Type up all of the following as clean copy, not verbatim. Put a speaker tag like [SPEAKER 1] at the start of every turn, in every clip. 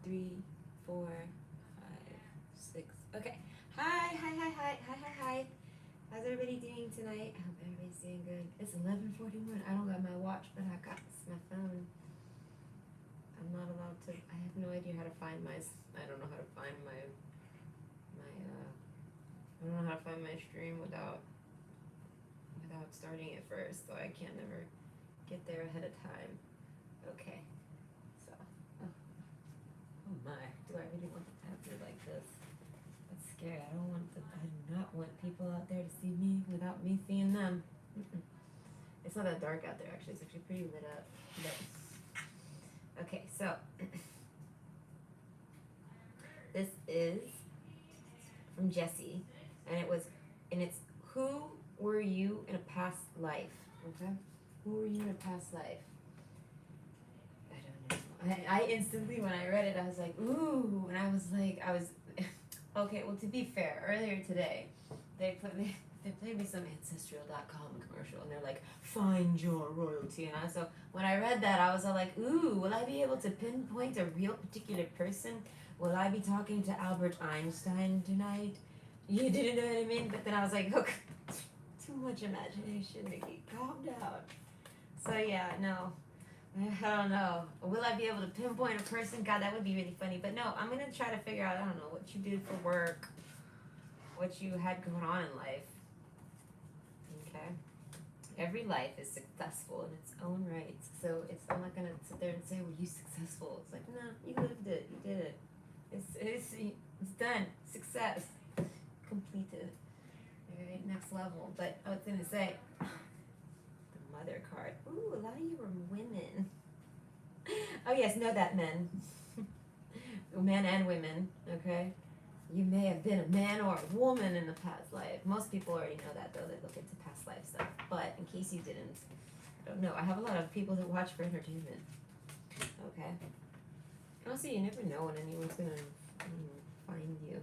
[SPEAKER 1] 3, 4, 5, 6. Okay. Hi. How's everybody doing tonight? I hope everybody's doing good. It's 11:41. I don't got my watch, but I got my phone. I'm not allowed to. I have no idea how to find my. I don't know how to find my. I don't know how to find my stream without starting it first, so I can't never get there ahead of time. Okay. So. Oh my. Do I really want to have it like this? That's scary. I do not want people out there to see me without me seeing them. Mm-mm. It's not that dark out there, actually. It's actually pretty lit up. But, okay, so this is from Jessie, and it's who were you in a past life? Okay, who were you in a past life? I don't know. I instantly, when I read it, I was like, ooh, and I was okay. Well, to be fair, earlier today, they played me some ancestral.com commercial, and they're like, find your royalty. And so when I read that, I was all like, ooh, will I be able to pinpoint a real particular person? Will I be talking to Albert Einstein tonight? You didn't know what I mean? But then I was like, okay, too much imagination, Nikki. Calm down. So yeah, no. I don't know. Will I be able to pinpoint a person? God, that would be really funny. But no, I'm going to try to figure out, I don't know, what you did for work, what you had going on in life. Okay? Every life is successful in its own right. So I'm not going to sit there and say, were you successful? It's like, no, you lived it. You did it. It's done. Success. Completed. Alright, next level. But I was going to say, the mother card. Ooh, a lot of you were women. Oh yes, know that, men. Men and women, okay? You may have been a man or a woman in the past life. Most people already know that, though. They look into past life stuff. But in case you didn't, I don't know. I have a lot of people that watch for entertainment. Okay? Also, you never know when anyone's going to find you.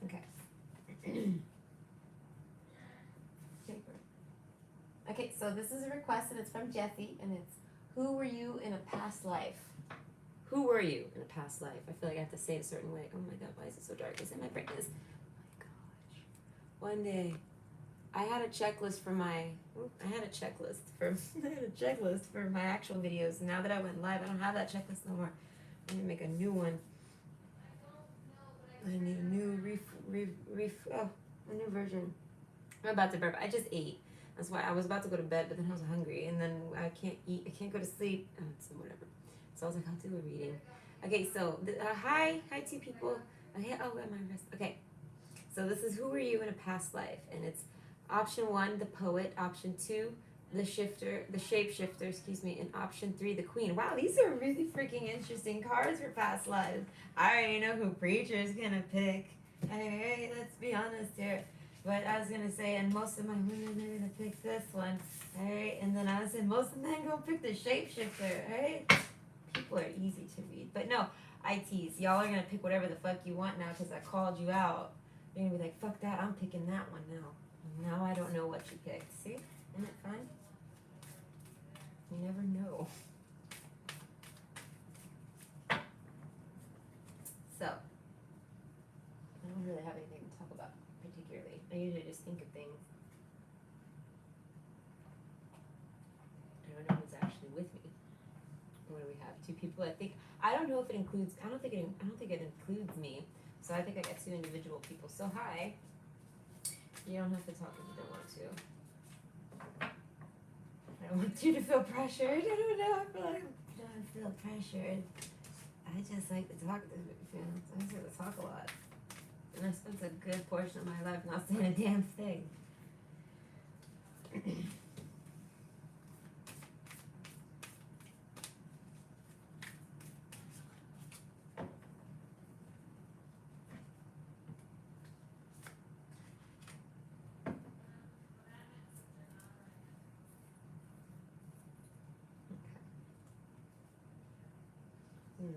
[SPEAKER 1] Okay. Okay, so this is a request, and it's from Jessie, and it's, who were you in a past life? Who were you in a past life? I feel like I have to say it a certain way. Oh my god, why is it so dark? Is it my brightness? Oh my gosh. One day, I had a checklist for my actual videos. Now that I went live, I don't have that checklist no more. I need to make a new one. I need a new a new version. I'm about to burp. I just ate. That's why I was about to go to bed, but then I was hungry, and then I can't eat. I can't go to sleep. So whatever. So I was like, I'll do a reading. Okay, so hi two people. Okay, oh, where my wrist? Okay, so this is who were you in a past life, and it's option 1, the poet. Option 2, the shapeshifter. Excuse me, and option 3, the queen. Wow, these are really freaking interesting cards for past lives. I already know who preacher's gonna pick. Hey, let's be honest here. But I was gonna say, and most of my women are gonna pick this one, alright? And then I was saying, most of them gonna pick the shapeshifter, alright? People are easy to read. But no, I tease. Y'all are gonna pick whatever the fuck you want now because I called you out. You're gonna be like, fuck that, I'm picking that one now. Now I don't know what you picked. See? Isn't it fun? You never know. So, I don't really have anything to talk about particularly. I usually just think of things. I don't know who's actually with me. What do we have? 2 people. I don't know if it includes. I don't think it includes me. So I think I got 2 individual people. So hi. You don't have to talk if you don't want to. I don't want you to feel pressured. I don't know. I don't feel pressured. I just like to talk to fans. I just like to talk a lot. And I spent a good portion of my life not saying a damn thing.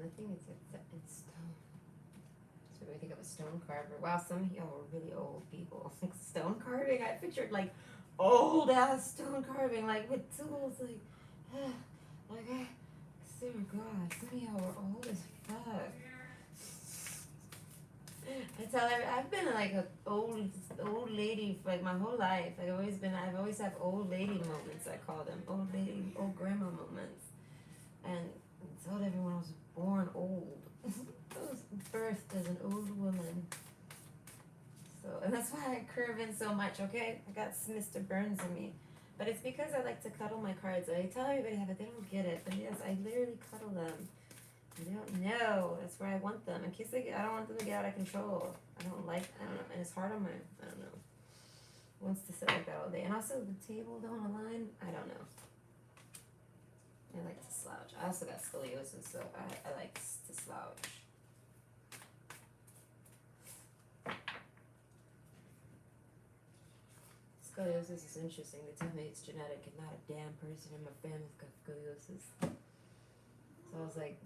[SPEAKER 1] Nothing except it's stone. So I think of a stone carver. Wow, some of y'all were really old people. Stone carving? I pictured like old ass stone carving, like with tools, like Like, I swear to God, some of y'all are old as fuck. I tell her, I've been like a old lady for like my whole life. I've always have old lady moments, I call them. Old grandma moments. And I told everyone I was born old. I was birthed as an old woman. So, and that's why I curve in so much, okay? I got Mr. Burns in me. But it's because I like to cuddle my cards. I tell everybody how, but they don't get it. But yes, I literally cuddle them. They don't know. That's where I want them. In case I don't want them to get out of control. I don't know. And it's hard on my, I don't know. Wants to sit like that all day. And also the table don't align. I don't know. I like to slouch. I also got scoliosis, so I like to slouch. Scoliosis is interesting. They tell me it's genetic and not a damn person in my family's got scoliosis. So I was like,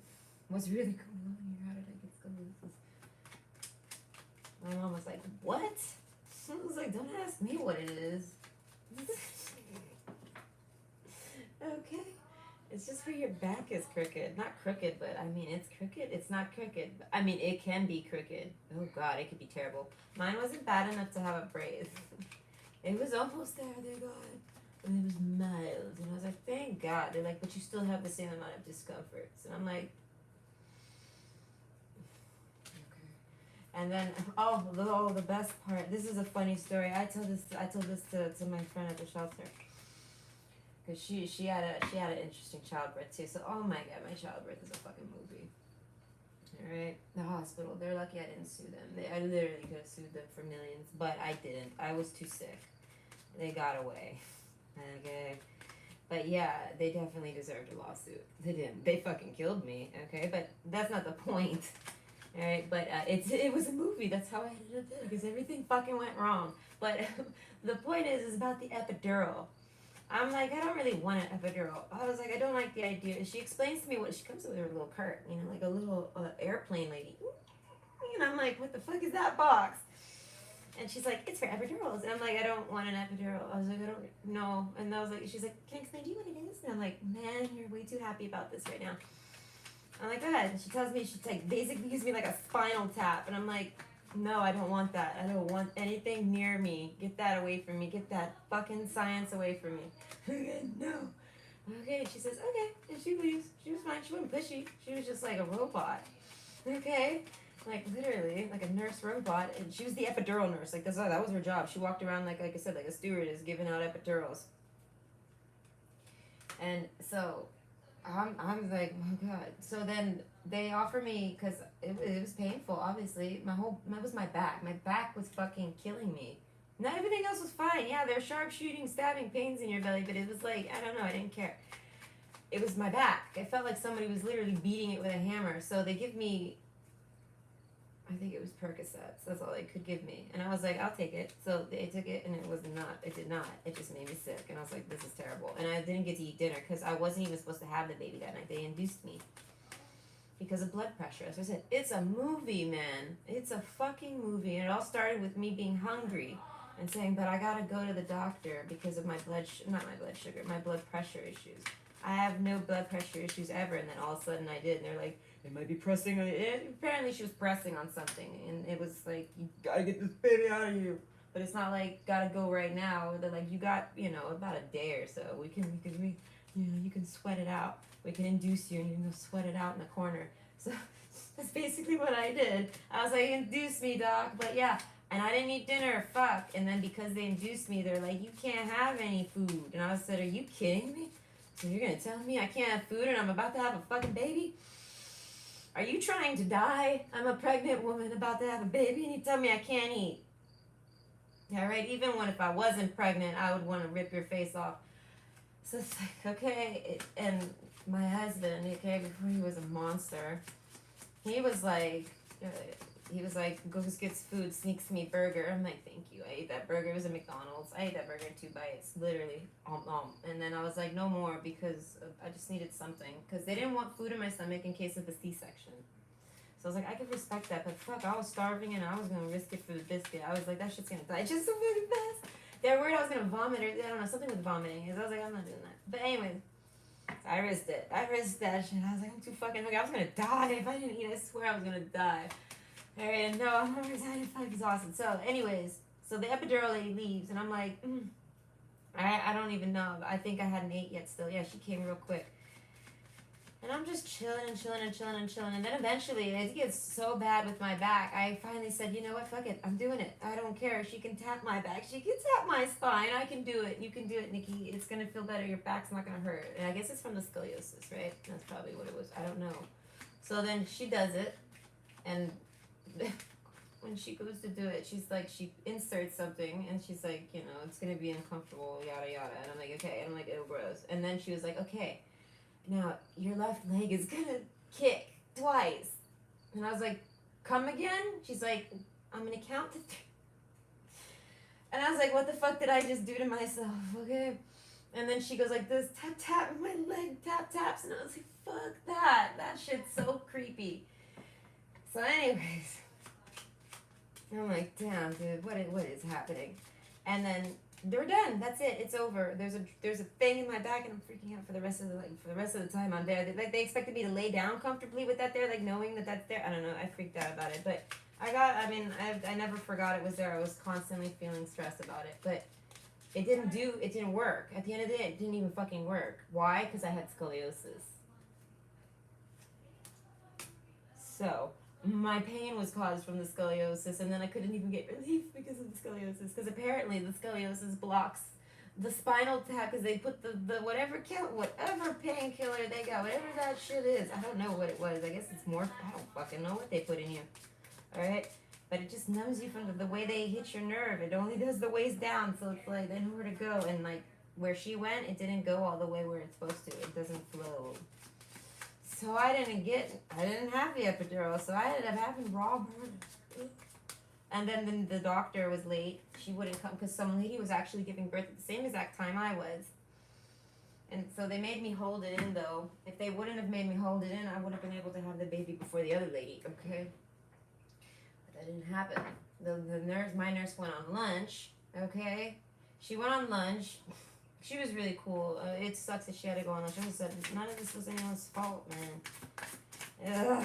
[SPEAKER 1] what's really going on here? How did I get scoliosis? My mom was like, what? I was like, don't ask me what it is. Okay. It's just where your back is crooked. Not crooked, but I mean, it's crooked. It's not crooked. I mean, it can be crooked. Oh, God, it could be terrible. Mine wasn't bad enough to have a brace. It was almost there, thank God. And it was mild. And I was like, thank God. They're like, but you still have the same amount of discomforts. And I'm like, okay. And then, the best part. This is a funny story. I told this to my friend at the shelter. Because she had an interesting childbirth too. So, oh my God, my childbirth is a fucking movie. Alright, the hospital, they're lucky I didn't sue them. I literally could have sued them for millions, but I didn't. I was too sick. They got away. Okay. But yeah, they definitely deserved a lawsuit. They didn't. They fucking killed me. Okay, but that's not the point. Alright, but it was a movie. That's how I ended up there, because everything fucking went wrong. But the point is about the epidural. I'm like, I don't really want an epidural. I was like, I don't like the idea. She explains to me what she comes with her little cart, like a little airplane lady. And I'm like, what the fuck is that box? And she's like, it's for epidurals. And I'm like, I don't want an epidural. I was like, I don't know. And I was like, she's like, can I explain to you what it is? And I'm like, man, you're way too happy about this right now. I'm like, go ahead. And she tells me, she basically gives me like a spinal tap. And I'm like, no, I don't want that. I don't want anything near me. Get that away from me. Get that fucking science away from me. No. Okay, she says, okay. And she leaves. She was fine. She wasn't pushy. She was just like a robot. Okay. Like literally, like a nurse robot. And she was the epidural nurse. Like that was her job. She walked around like I said, like a stewardess giving out epidurals. And so I'm like, oh God. So then they offer me, because it was painful, obviously. It was my back. My back was fucking killing me. Not everything else was fine. Yeah, there are sharp shooting, stabbing pains in your belly, but it was like, I don't know, I didn't care. It was my back. It felt like somebody was literally beating it with a hammer. So they give me, I think it was Percocets. That's all they could give me. And I was like, I'll take it. So they took it, and it did not. It just made me sick. And I was like, this is terrible. And I didn't get to eat dinner because I wasn't even supposed to have the baby that night. They induced me because of blood pressure. As I said, it's a movie, man. It's a fucking movie. And it all started with me being hungry and saying, but I gotta go to the doctor because of my my blood pressure issues. I have no blood pressure issues ever. And then all of a sudden I did. And they're like, it might be pressing on it. Apparently she was pressing on something. And it was like, you gotta get this baby out of you. But it's not like, gotta go right now. They're like, you got, about a day or so. You can sweat it out. We can induce you and you can go sweat it out in the corner. So that's basically what I did. I was like, induce me, doc. But yeah, and I didn't eat dinner, fuck. And then because they induced me, they're like, you can't have any food. And I said, are you kidding me? So you're gonna tell me I can't have food and I'm about to have a fucking baby? Are you trying to die? I'm a pregnant woman about to have a baby and you tell me I can't eat. Yeah, right? Even if I wasn't pregnant, I would want to rip your face off. So it's like, okay. And my husband, okay, before he was a monster, he was like, goes gets food, sneaks me burger. I'm like, thank you. I ate that burger. It was a McDonald's. I ate that burger in 2 bites, literally. And then I was like, no more, because I just needed something. Because they didn't want food in my stomach in case of a C-section. So I was like, I could respect that, but fuck, I was starving and I was gonna risk it for the biscuit. I was like, that shit's gonna die just so fucking fast. They were worried I was gonna vomit, or I don't know, something with vomiting. I was like, I'm not doing that. But anyway, I risked it. I risked that shit. I was like, I'm too fucking hungry. I was gonna die if I didn't eat. I swear I was gonna die. Alright, and no, I'm fucking exhausted. So, anyways, so the epidural lady leaves, and I'm like, I don't even know. I think I hadn't ate yet still. Yeah, she came real quick. And I'm just chilling and chilling and chilling and chilling. And then eventually, it gets so bad with my back, I finally said, you know what, fuck it. I'm doing it. I don't care. She can tap my back. She can tap my spine. I can do it. You can do it, Nikki. It's going to feel better. Your back's not going to hurt. And I guess it's from the scoliosis, right? That's probably what it was. I don't know. So then she does it. And when she goes to do it, she's like, she inserts something. And she's like, you know, it's going to be uncomfortable, yada, yada. And I'm like, okay. And I'm like, ew, gross. And then she was like, okay. Now, your left leg is gonna kick twice. And I was like, come again? She's like, I'm gonna count to 3. And I was like, what the fuck did I just do to myself? Okay. And then she goes like this, tap, tap, and my leg tap, taps. And I was like, fuck that. That shit's so creepy. So anyways, I'm like, damn, dude, what is happening? And then they're done. That's it. It's over. There's a thing in my back, and I'm freaking out for the rest of the time I'm there. They expected me to lay down comfortably with that there, like knowing that that's there. I don't know. I freaked out about it, but I never forgot it was there. I was constantly feeling stressed about it, but it didn't work. At the end of the day, it didn't even fucking work. Why? Because I had scoliosis. So my pain was caused from the scoliosis, and then I couldn't even get relief because of the scoliosis. Because apparently the scoliosis blocks the spinal tap, because they put the whatever painkiller they got, whatever that shit is. I don't know what it was. I guess it's more. I don't fucking know what they put in you. All right, but it just numbs you from the way they hit your nerve. It only does the waist down, so it's like they know where to go, and like where she went, it didn't go all the way where it's supposed to. It doesn't flow. So I didn't have the epidural, so I ended up having raw burn. And then the doctor was late. She wouldn't come because some lady was actually giving birth at the same exact time I was. And so they made me hold it in, though. If they wouldn't have made me hold it in, I would have been able to have the baby before the other lady, okay? But that didn't happen. My nurse went on lunch, okay? She went on lunch. She was really cool. It sucks that she had to go on lunch. I just said, none of this was anyone's fault, man. Ugh.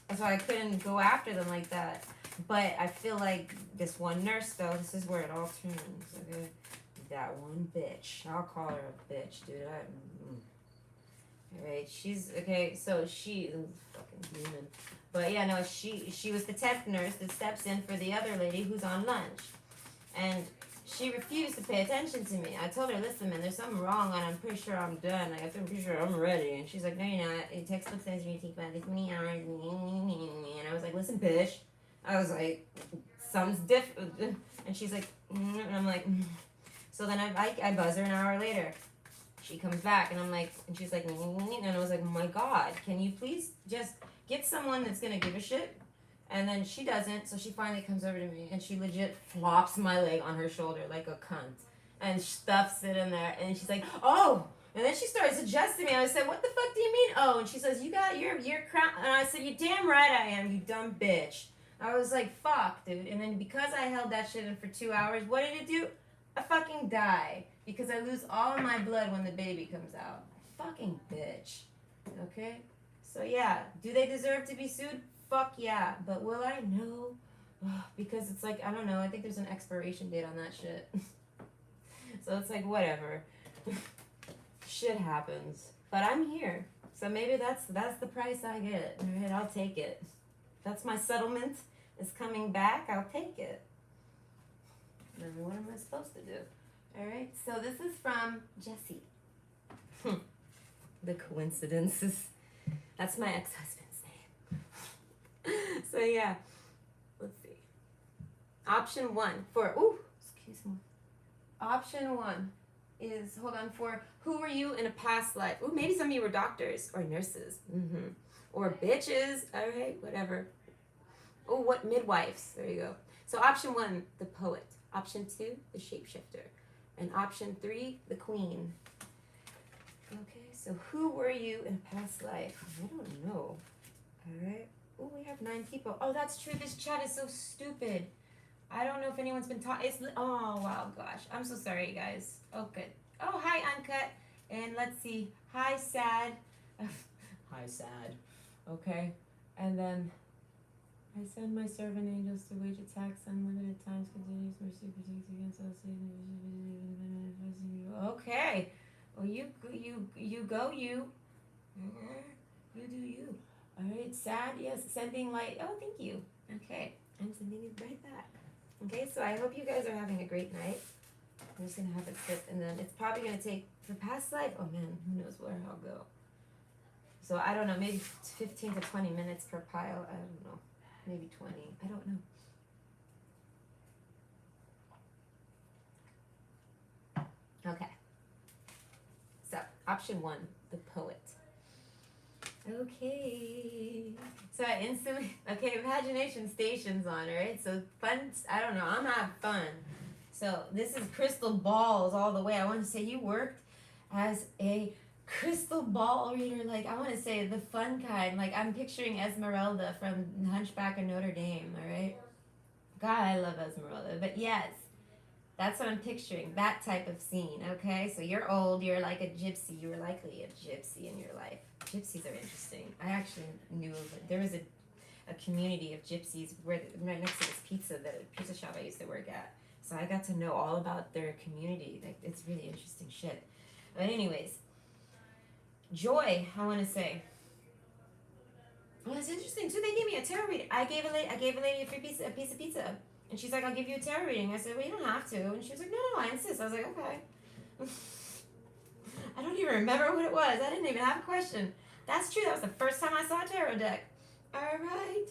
[SPEAKER 1] That's why I couldn't go after them like that. But I feel like this one nurse, though, this is where it all turns, okay? That one bitch. I'll call her a bitch, dude. Alright, she's, okay, so she, fucking human. But yeah, no, she was the temp nurse that steps in for the other lady who's on lunch. And she refused to pay attention to me. I told her, listen, man, there's something wrong, and I'm pretty sure I'm done. Like, I'm pretty sure I'm ready. And she's like, no, you're not. Your textbook says you're going to take about this many hours. And I was like, listen, bitch. I was like, something's different. And she's like, and I'm like, So then I buzz her an hour later. She comes back, and I'm like, and she's like, and I was like, oh my God, can you please just get someone that's going to give a shit? And then she doesn't, so she finally comes over to me, and she legit flops my leg on her shoulder like a cunt, and stuffs it in there, and she's like, oh, and then she starts adjusting me. I said, what the fuck do you mean, oh? And she says, you got your crown, and I said, you damn right I am, you dumb bitch. I was like, fuck, dude, and then because I held that shit in for 2 hours, what did it do? I fucking die, because I lose all of my blood when the baby comes out. Fucking bitch, okay? So yeah, do they deserve to be sued? Fuck yeah, but will I? No. Because it's like, I don't know, I think there's an expiration date on that shit. So it's like, whatever. Shit happens. But I'm here. So maybe that's the price I get. Alright, I'll take it. That's my settlement. Is coming back, I'll take it. Then what am I supposed to do? Alright, so this is from Jesse. The coincidences. That's my ex-husband's name. So yeah, let's see. Option 1 for, excuse me. Option 1 is, hold on, for who were you in a past life? Maybe some of you were doctors or nurses. Or bitches. Alright, whatever. What midwives? There you go. So option 1, the poet. Option 2, the shapeshifter. And option 3, the queen. Okay, so who were you in a past life? I don't know. Alright. We have 9 people. Oh, that's true. This chat is so stupid. I don't know if anyone's been taught. Oh, wow, gosh. I'm so sorry, you guys. Oh, good. Oh, hi, Uncut. And let's see. Hi, sad. Hi, sad. Okay. And then I send my servant angels to wage attacks unlimited times, continuous mercy protects against all Satan. Okay. Well, you go, you. You do you. All right, sad, yes, sending light. Oh, thank you. Okay, I'm sending it right back. Okay, so I hope you guys are having a great night. I'm just gonna have it sit, and then it's probably gonna take for past life. Oh man, who knows where I'll go. So I don't know, maybe 15 to 20 minutes per pile. I don't know, maybe 20. I don't know. Okay. So option 1, the poet. Okay. So I instantly, okay, imagination station's on, right? So fun, I don't know, I'm having fun. So this is crystal balls all the way. I want to say you worked as a crystal ball reader. Like, I want to say the fun kind. Like, I'm picturing Esmeralda from Hunchback of Notre Dame, all right? God, I love Esmeralda. But yes, that's what I'm picturing, that type of scene, okay? So you're old, you're like a gypsy. You were likely a gypsy in your life. Gypsies are interesting. I actually knew of it. There was a community of gypsies right next to this pizza shop I used to work at. So I got to know all about their community. Like, it's really interesting shit. But anyways, joy, I want to say. Well, it's interesting too. They gave me a tarot reading. I gave a lady a piece of pizza. And she's like, I'll give you a tarot reading. I said, well, you don't have to. And she was like, no, I insist. I was like, okay. I don't even remember what it was. I didn't even have a question. That's true. That was the first time I saw a tarot deck. All right.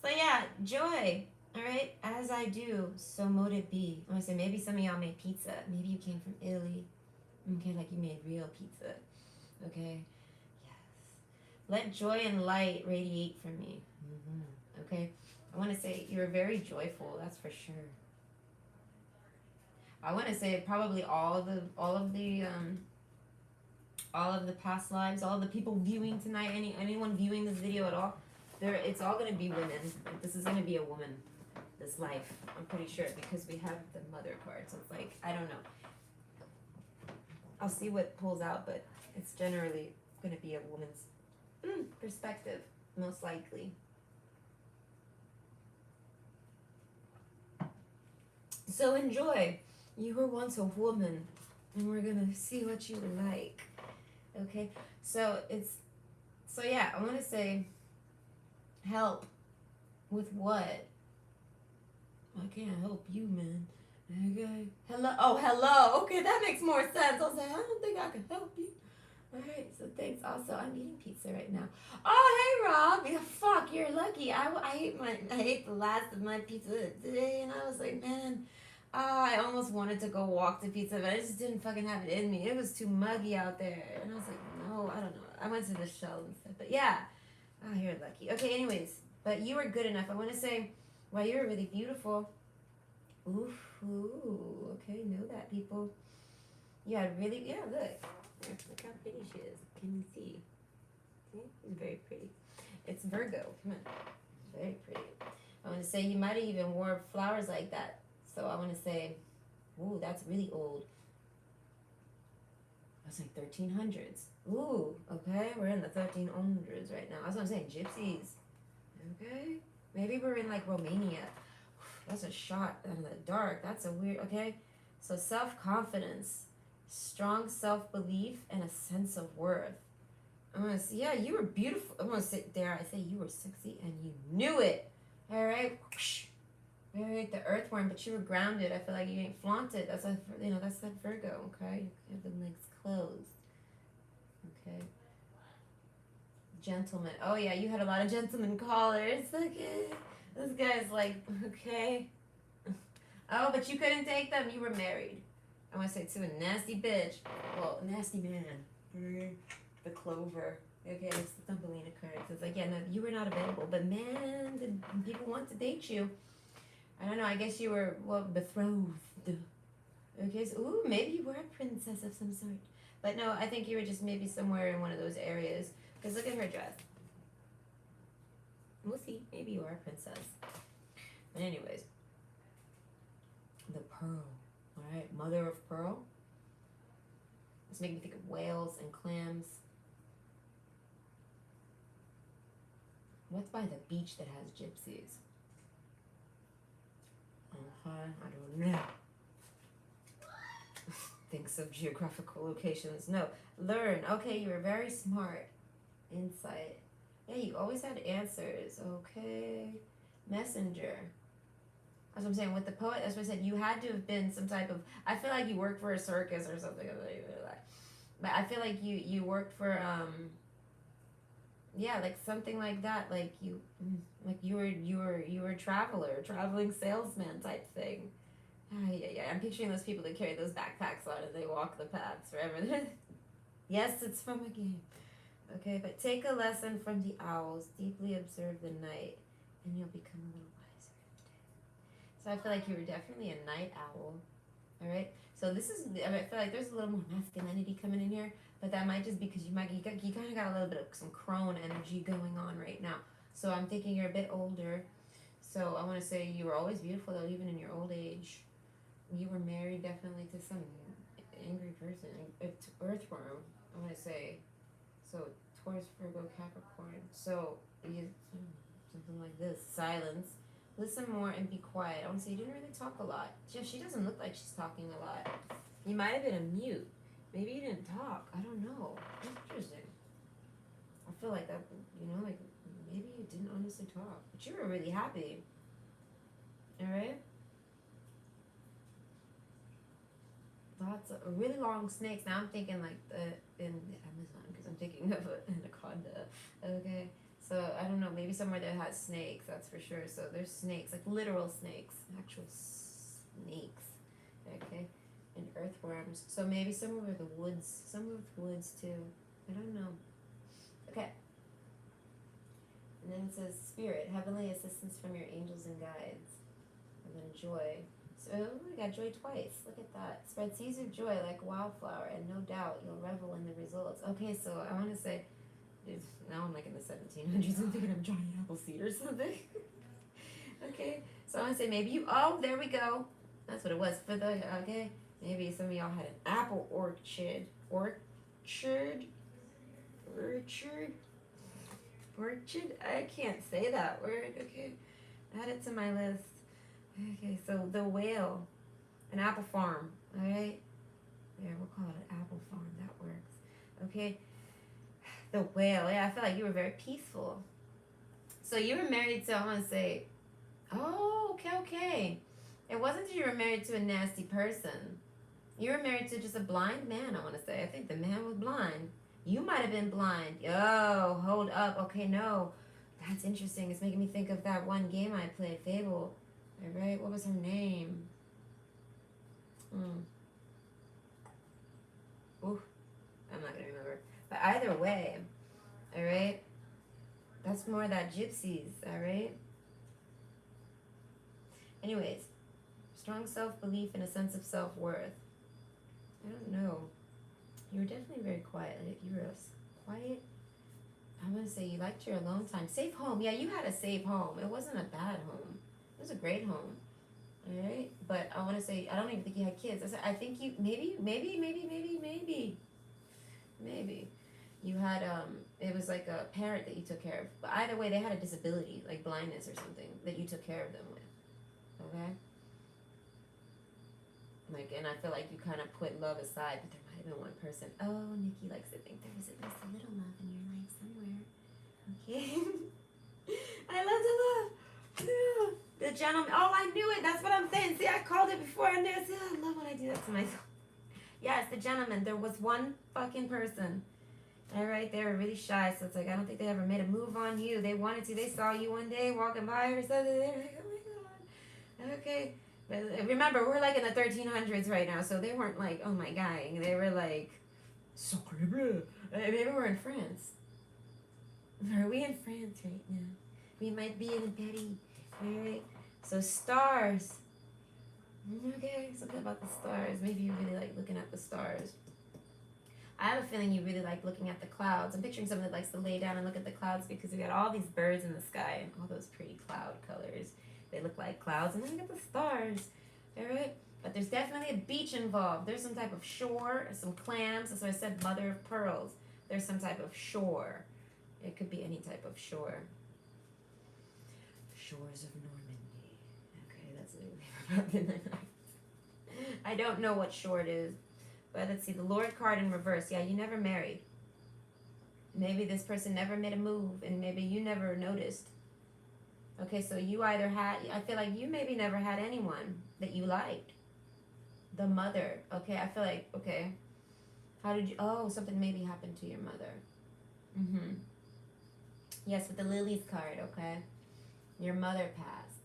[SPEAKER 1] So yeah, joy. All right. As I do, so mote it be. I'm going to say maybe some of y'all made pizza. Maybe you came from Italy. Okay, like you made real pizza. Okay. Yes. Let joy and light radiate from me. Mm-hmm. Okay. I want to say you're very joyful. That's for sure. I want to say probably all of the past lives, all of the people viewing tonight, anyone viewing this video at all, it's all gonna be women. Like, this is gonna be a woman, this life. I'm pretty sure because we have the mother card. So it's like, I don't know. I'll see what pulls out, but it's generally gonna be a woman's perspective, most likely. So enjoy. You were once a woman, and we're gonna see what you like. Okay, so yeah, I want to say help with what? I can't help you, man. Okay, hello. Okay, that makes more sense. I was like, I don't think I can help you. All right, so thanks. Also, I'm eating pizza right now. Oh, hey, Rob. Yeah, fuck, you're lucky. I ate the last of my pizza today, and I was like, man. I almost wanted to go walk to pizza, but I just didn't fucking have it in me. It was too muggy out there. And I was like, no, I don't know. I went to the shell and stuff. But yeah. Oh, you're lucky. Okay, anyways. But you were good enough. I want to say, wow, you're really beautiful. Ooh, okay, know that, people. Yeah, look. Look how pretty she is. Can you see? Okay, very pretty. It's Virgo. Come on. Very pretty. I want to say you might have even wore flowers like that. So I want to say, ooh, that's really old. That's like 1300s. Ooh, okay, we're in the 1300s right now. That's what I'm saying, gypsies. Okay, maybe we're in like Romania. That's a shot in the dark. That's a weird, okay. So self-confidence, strong self-belief, and a sense of worth. I'm going to say, yeah, you were beautiful. I'm going to say, dare I say you were sexy and you knew it. All right. Right, the earthworm, but you were grounded. I feel like you ain't flaunted. That's that's that Virgo. Okay, you have the legs closed. Okay, gentleman. Oh yeah, you had a lot of gentleman callers. Okay, this guy's like, okay. Oh, but you couldn't take them. You were married. I want to say to a nasty bitch. Well, nasty man. The clover. Okay, it's the Thumbelina cards. It's like, yeah, no, you were not available, but man, did people want to date you? I don't know, I guess you were, betrothed. Okay, so, ooh, maybe you were a princess of some sort. But no, I think you were just maybe somewhere in one of those areas. Because look at her dress. We'll see, maybe you are a princess. But anyways. The pearl, alright, mother of pearl. It's making me think of whales and clams. What's by the beach that has gypsies? I don't know. Thinks of geographical locations. No. Learn. Okay, you were very smart. Insight. Yeah, you always had answers. Okay. Messenger. That's what I'm saying. With the poet, that's what I said. You had to have been some type of. I feel like you worked for a circus or something. But I feel like you worked for yeah, like something like that. Like you were a traveling salesman type thing. Yeah. I'm picturing those people that carry those backpacks on and they walk the paths forever. Yes, it's from a game. Okay, but take a lesson from the owls. Deeply observe the night, and you'll become a little wiser every day. So I feel like you were definitely a night owl. All right. So this is. I feel like there's a little more masculinity coming in here, but that might just because you kind of got a little bit of some crone energy going on right now. So I'm thinking you're a bit older. So I want to say you were always beautiful though, even in your old age. You were married definitely to some angry person, earthworm. I want to say. So Taurus, Virgo, Capricorn. So you something like this. Silence. Listen more and be quiet. I want to say you didn't really talk a lot. She doesn't look like she's talking a lot. You might have been a mute. Maybe you didn't talk. I don't know. Interesting. I feel like that. Like maybe you didn't honestly talk, but you were really happy. All right. Lots of really long snakes. Now I'm thinking like in Amazon because I'm thinking of an anaconda. Okay, so I don't know. Maybe somewhere that has snakes. That's for sure. So there's snakes, like literal snakes, actual snakes. Okay, and earthworms. So maybe somewhere with the woods. Somewhere with woods too. I don't know. Okay. And then it says spirit, heavenly assistance from your angels and guides. And then joy. So we got joy twice. Look at that. Spread seeds of joy like wildflower, and no doubt you'll revel in the results. Okay, so I want to say, now I'm like in the 1700s. I'm thinking I'm Johnny Appleseed or something. Okay, so I want to say maybe you. Oh, there we go. That's what it was for the. Okay, maybe some of y'all had an apple orchard. Orchard. I can't say that word. Okay, add it to my list. Okay, so the whale, an apple farm, all right? There, we'll call it an apple farm. That works. Okay, the whale. Yeah, I feel like you were very peaceful. So you were married to, I want to say, oh, okay. It wasn't that you were married to a nasty person. You were married to just a blind man, I want to say. I think the man was blind. You might have been blind. Oh, hold up. Okay, no. That's interesting. It's making me think of that one game I played, Fable. All right, what was her name? Ooh, I'm not gonna remember. But either way, all right, that's more that gypsies, all right? Anyways, strong self-belief and a sense of self-worth. I don't know. You were definitely very quiet. Like you were quiet. I'm gonna say you liked your alone time. Safe home. Yeah, you had a safe home. It wasn't a bad home. It was a great home. All right, but I want to say I don't even think you had kids. I think you maybe you had it was like a parent that you took care of. But either way, they had a disability like blindness or something that you took care of them with. Okay. Like, and I feel like you kind of put love aside, but there might have been one person. Oh, Nikki likes to think there was at least a little love in your life somewhere. Okay. I love the love. Yeah. The gentleman. Oh, I knew it. That's what I'm saying. See, I called it before I knew it. See, I love when I do that to myself. Yes, the gentleman. There was one fucking person. All right, they were really shy, so it's like I don't think they ever made a move on you. They wanted to. They saw you one day walking by or something. They're like, oh my god. Okay. But remember, we're like in the 1300s right now, so they weren't like, oh my god. They were like, sorry, bro. Maybe we're in France. Are we in France right now? We might be in Paris. Alright, so stars. Okay, something about the stars. Maybe you really like looking at the stars. I have a feeling you really like looking at the clouds. I'm picturing someone that likes to lay down and look at the clouds because we got all these birds in the sky and all those pretty cloud colors. They look like clouds, and then we got the stars. Alright, But there's definitely a beach involved. There's some type of shore, some clams. That's why I said mother of pearls. There's some type of shore. It could be any type of shore. Shores of Normandy. Okay, that's it. I don't know what shore it is. But let's see, the Lord card in reverse. Yeah, you never married. Maybe this person never made a move and maybe you never noticed. Okay, so you either had, I feel like you maybe never had anyone that you liked. The mother. Okay, I feel like, okay. How did you, oh, something maybe happened to your mother. Mm-hmm. Yes, with the lilies card, okay. Your mother passed.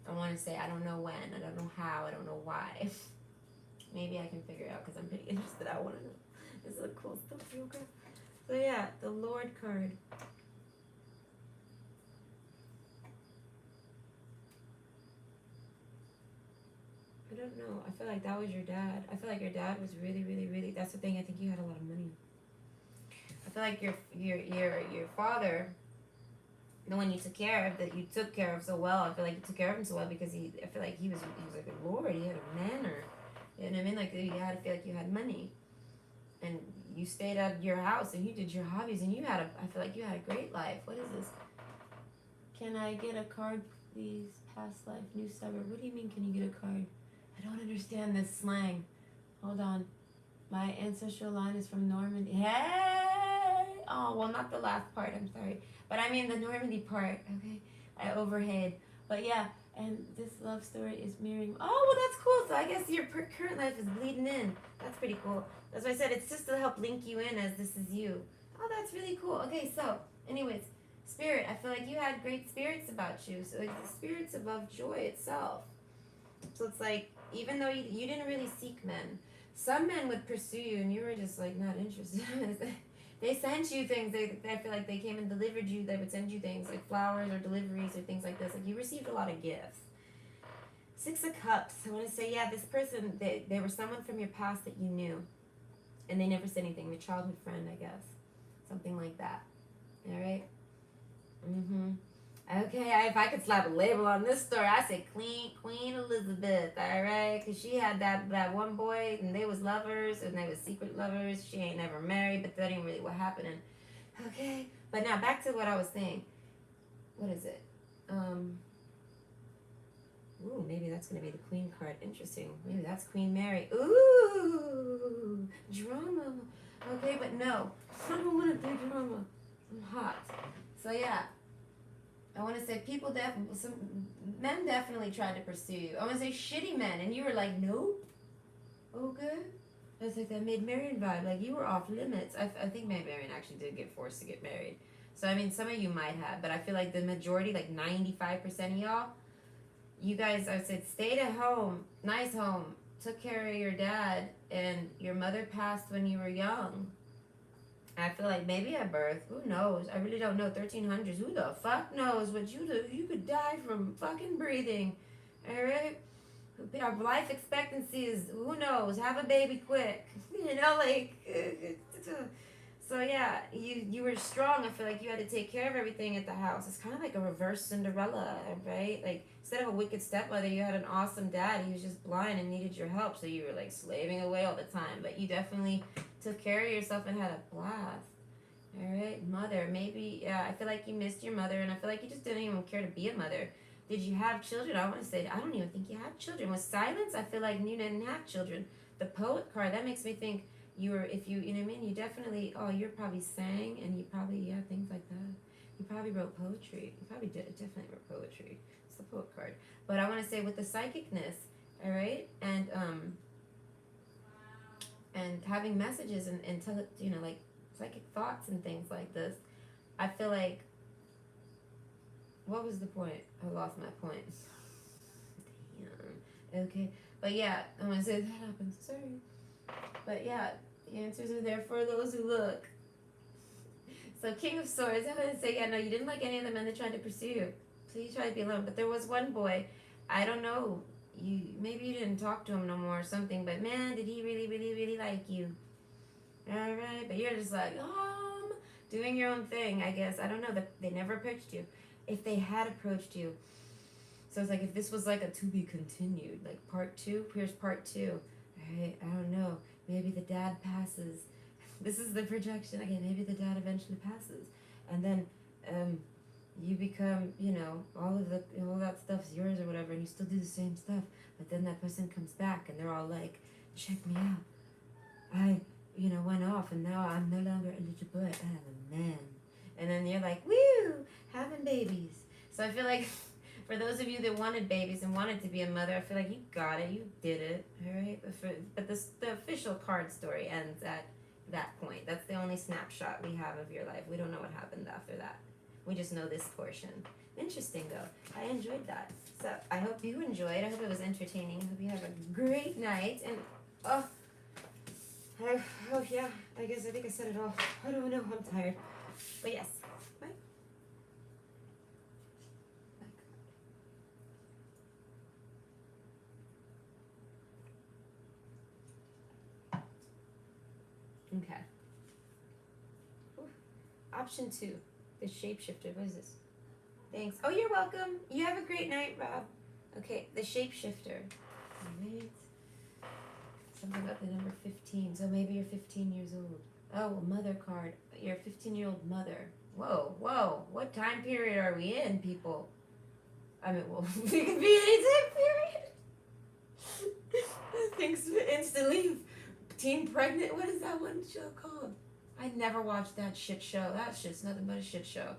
[SPEAKER 1] I want to say, I don't know when, I don't know how, I don't know why. Maybe I can figure it out because I'm pretty interested. I want to know. This is a cool stuff, okay? So yeah, the Lord card. I don't know. I feel like that was your dad. I feel like your dad was really, really, really. That's the thing. I think you had a lot of money. I feel like your father, the one you took care of, that you took care of so well. I feel like you took care of him so well because I feel like he was like a lord. He had a manor. You know what I mean? Like you had to feel like you had money, and you stayed at your house and you did your hobbies and you had a. I feel like you had a great life. What is this? Can I get a card, please? Past life, new suburb. What do you mean? Can you get a card? I don't understand this slang. Hold on. My ancestral line is from Normandy. Hey! Oh, well, not the last part. I'm sorry. But I mean the Normandy part. Okay? I overhead. But yeah, and this love story is mirroring. Oh, well, that's cool. So I guess your current life is bleeding in. That's pretty cool. That's why I said it's just to help link you in as this is you. Oh, that's really cool. Okay, so, anyways, spirit. I feel like you had great spirits about you. So it's the spirits above joy itself. So it's like, even though you didn't really seek men, some men would pursue you and you were just like not interested. They sent you things. I feel like they came and delivered you. They would send you things like flowers or deliveries or things like this. Like you received a lot of gifts. 6 of Cups. I want to say, yeah, this person, they were someone from your past that you knew. And they never said anything. Your childhood friend, I guess. Something like that. All right? Mm-hmm. Okay, if I could slap a label on this story, I say Queen Elizabeth, all right? Because she had that one boy, and they was lovers, and they was secret lovers. She ain't never married, but that ain't really what happened. Okay, but now back to what I was saying. What is it? Ooh, maybe that's going to be the Queen card. Interesting. Maybe that's Queen Mary. Ooh, drama. Okay, but no. I don't want to do drama. I'm hot. So, yeah. I want to say some men definitely tried to pursue you. I want to say shitty men, and you were like, nope. Okay. That's like that Maid Marian vibe. Like, you were off limits. I think Maid Marian actually did get forced to get married. So, I mean, some of you might have, but I feel like the majority, like 95% of y'all, you guys, I said, stayed at home, nice home, took care of your dad, and your mother passed when you were young. I feel like maybe at birth, who knows? I really don't know. 1300s, who the fuck knows what you do? You could die from fucking breathing, all right? Our life expectancy is, who knows? Have a baby quick, you know, like. So yeah, you were strong. I feel like you had to take care of everything at the house. It's kind of like a reverse Cinderella, right? Like instead of a wicked stepmother, you had an awesome dad. He was just blind and needed your help, so you were like slaving away all the time. But you definitely took care of yourself and had a blast. All right, mother. Maybe I feel like you missed your mother, and I feel like you just didn't even care to be a mother. Did you have children? I want to say I don't even think you had children. With silence, I feel like you didn't have children. The poet card that makes me think. You were, if you know what I mean, you definitely, you probably sang and you probably, things like that. You probably wrote poetry. You probably definitely wrote poetry. It's the poet card. But I want to say with the psychicness, all right, and having messages and like psychic thoughts and things like this, I feel like, what was the point? I lost my point. Damn. Okay. But yeah, I want to say that happens. Sorry. But yeah, the answers are there for those who look. So King of Swords, I'm going to say, no, you didn't like any of the men that tried to pursue you. So you tried to be alone. But there was one boy, I don't know, maybe you didn't talk to him no more or something, but man, did he really, really, really like you. Alright, but you're just like, doing your own thing, I guess. I don't know, they never approached you. If they had approached you, So it's like if this was like a to be continued, like part two, here's part two. Alright, I don't know. Maybe the dad passes. This is the projection. Okay, maybe the dad eventually passes. And then you become, all that stuff's yours or whatever, and you still do the same stuff. But then that person comes back and they're all like, check me out. I, went off and now I'm no longer a little boy. I am a man. And then you're like, woo, having babies. So I feel like for those of you that wanted babies and wanted to be a mother, I feel like you got it, you did it, all right? But the official card story ends at that point. That's the only snapshot we have of your life. We don't know what happened after that. We just know this portion. Interesting, though. I enjoyed that. So I hope you enjoyed. I hope it was entertaining. I hope you have a great night. And, yeah, I think I said it all. I don't know. I'm tired. But yes. Bye. Okay. Ooh. Option 2, the shapeshifter. What is this? Thanks. Oh, you're welcome. You have a great night, Rob. Okay, the shapeshifter. Alright. Something about the number 15. So maybe you're 15 years old. Oh, a mother card. You're a 15-year-old mother. Whoa. What time period are we in, people? I mean, well, we could be any time period. Things instantly. Teen pregnant. What is that one show called? I never watched that shit show. That shit's nothing but a shit show.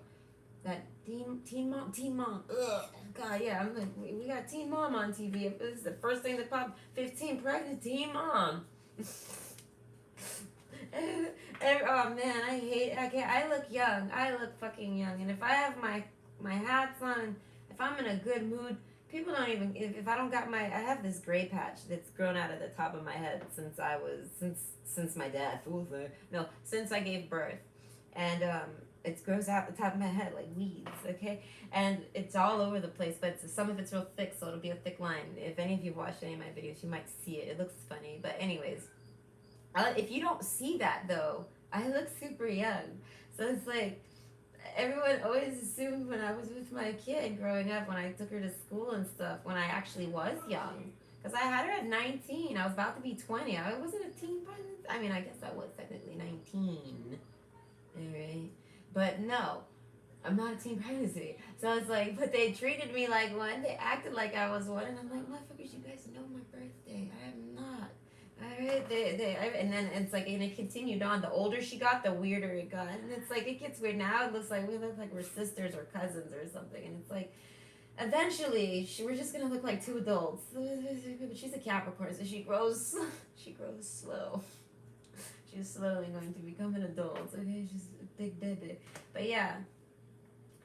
[SPEAKER 1] That teen mom. Ugh. God, yeah. I'm like, we got teen mom on TV. If this is the first thing that popped, 15 pregnant teen mom. Oh man, I hate. I look young. I look fucking young. And if I have my hats on, if I'm in a good mood, people don't even. If I don't got I have this gray patch that's grown out of the top of my head since my death. No, since I gave birth, and it grows out the top of my head like weeds. Okay, and it's all over the place. But some of it's real thick, so it'll be a thick line. If any of you watched any of my videos, you might see it. It looks funny, but anyways. If you don't see that though, I look super young. So it's like everyone always assumed when I was with my kid growing up, when I took her to school and stuff, when I actually was young. Because I had her at 19. I was about to be 20. I wasn't a teen pregnant. I mean, I guess I was technically 19. Alright. But no, I'm not a teen pregnancy. So it's like, but they treated me like one. They acted like I was one. And I'm like, motherfuckers, you guys know my birthday. I am not. Alright, and then it's like, and it continued on. The older she got, the weirder it got. And it's like, it gets weird. Now it looks like we look like we're sisters or cousins or something. And it's like, eventually, we're just going to look like two adults. But she's a Capricorn, so she grows slow. She's slowly going to become an adult. Okay, she's a big baby. But yeah,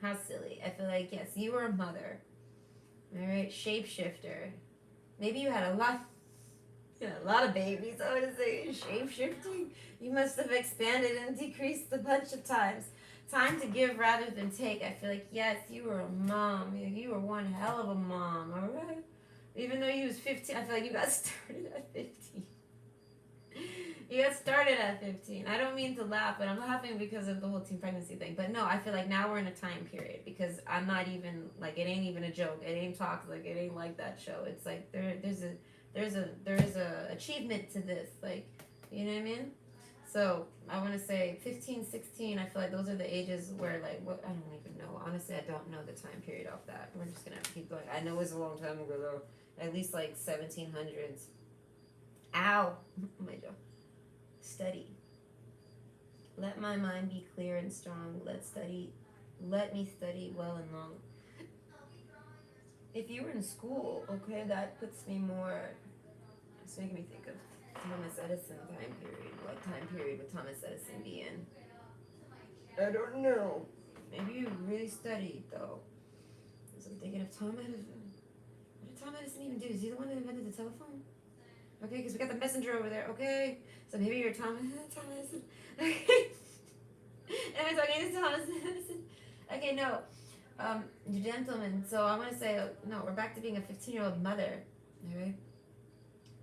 [SPEAKER 1] how silly. I feel like, yes, you were a mother. Alright, shapeshifter. Maybe you had a lot of babies. I would say shape-shifting. You must have expanded and decreased a bunch of times. Time to give rather than take. I feel like, yes, you were a mom. You were one hell of a mom, all right? Even though you was 15, I feel like you got started at 15. You got started at 15. I don't mean to laugh, but I'm laughing because of the whole teen pregnancy thing. But no, I feel like now we're in a time period because I'm not even, like, it ain't even a joke. It ain't talk, like, it ain't like that show. It's like there's a achievement to this, like, you know what I mean? So I want to say 15, 16, I feel like those are the ages where, like, what, I don't even know. Honestly, I don't know the time period off that. We're just going to have to keep going. I know it's a long time ago, though. At least, like, 1700s. Ow! My jaw. Study. Let my mind be clear and strong. Let me study well and long. If you were in school, okay, that puts me more. It's making me think of Thomas Edison time period. What time period would Thomas Edison be in? I don't know. Maybe you really studied, though. So I'm thinking of Tom Edison. What did Tom Edison even do? Is he the one that invented the telephone? Okay, because we got the messenger over there. Okay, so maybe you're Tom Edison. Okay. Am I talking to Thomas Edison? Okay, no. Gentlemen, so I want to say, no, we're back to being a 15-year-old mother, all right?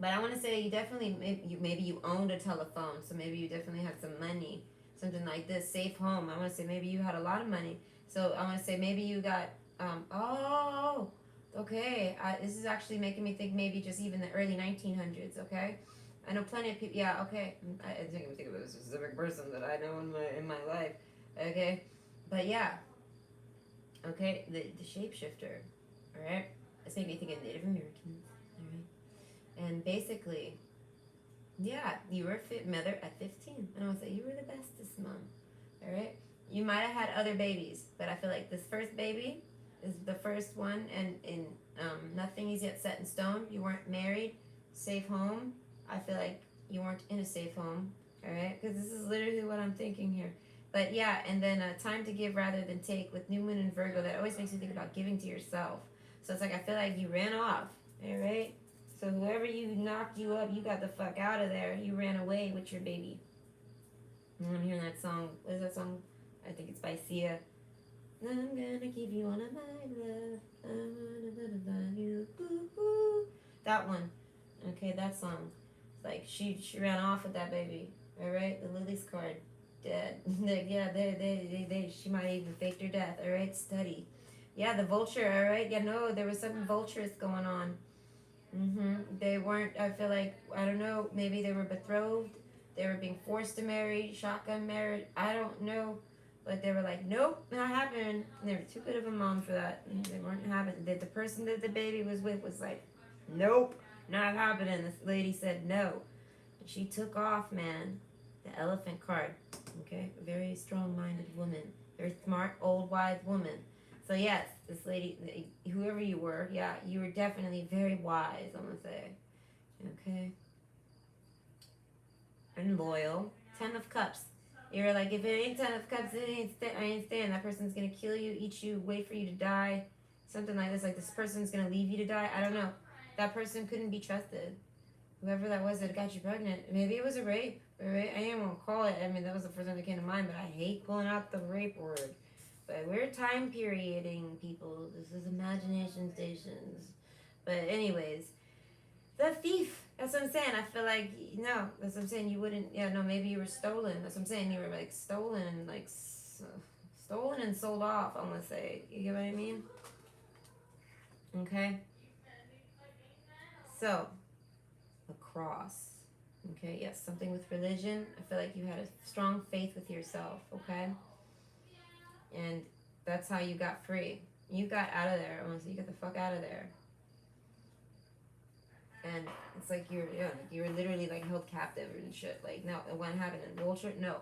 [SPEAKER 1] But I want to say you definitely, maybe you owned a telephone, so maybe you definitely had some money, something like this, safe home. I want to say maybe you had a lot of money. So I want to say maybe you got, Okay, this is actually making me think maybe just even the early 1900s. Okay, I know plenty of people. Yeah, okay. I think I'm thinking of a specific person that I know in my life. Okay, but yeah. Okay, the shapeshifter. All right, this made me think of Native Americans. All right, and basically, yeah, you were a fit mother at 15, and I was like, you were the bestest mom. All right, you might have had other babies, but I feel like this first baby is the first one, and nothing is yet set in stone. You weren't married, safe home. I feel like you weren't in a safe home. All right, because this is literally what I'm thinking here. But yeah, and then time to give rather than take with New Moon and Virgo. That always makes you think about giving to yourself. So it's like I feel like you ran off. All right. So whoever you knocked you up, you got the fuck out of there. You ran away with your baby. I'm hearing that song. What is that song? I think it's by Sia. I'm gonna give you all of my love. I wanna love you. Ooh, ooh. That one. Okay, that song. It's like she ran off with that baby. All right, the Lily's card. Dead. Yeah, they she might even faked her death. All right, study. Yeah, the vulture. All right. Yeah, no, there was some vultures going on. They weren't. I feel like I don't know. Maybe they were betrothed. They were being forced to marry, shotgun marriage. I don't know, but they were like, nope, not happening. And they were too good of a mom for that. And they weren't having. The person that the baby was with was like, nope, not happening. This lady said no, and she took off, man. The elephant card. Okay, a very strong-minded woman, very smart, old, wise woman. So yes, this lady, whoever you were, yeah, you were definitely very wise. I'm gonna say, okay, and loyal. 10 of Cups. You're like, if it ain't 10 of Cups, it ain't. I ain't staying. That person's gonna kill you, eat you, wait for you to die, something like this. Like this person's gonna leave you to die. I don't know. That person couldn't be trusted. Whoever that was that got you pregnant, maybe it was a rape. Right? I ain't gonna call it. I mean, that was the first thing that came to mind. But I hate pulling out the rape word. But we're time perioding people. This is imagination stations. But anyways, the thief. That's what I'm saying. I feel like no. That's what I'm saying. You wouldn't. Yeah, no. Maybe you were stolen. That's what I'm saying. You were like stolen, like stolen and sold off. I'm gonna say. You get what I mean? Okay. So, a cross. Okay. Yes. Something with religion. I feel like you had a strong faith with yourself. Okay. And that's how you got free. You got out of there. Honestly, you got the fuck out of there. And it's like you were literally like held captive and shit. Like no, it wouldn't happen in Vulture. No,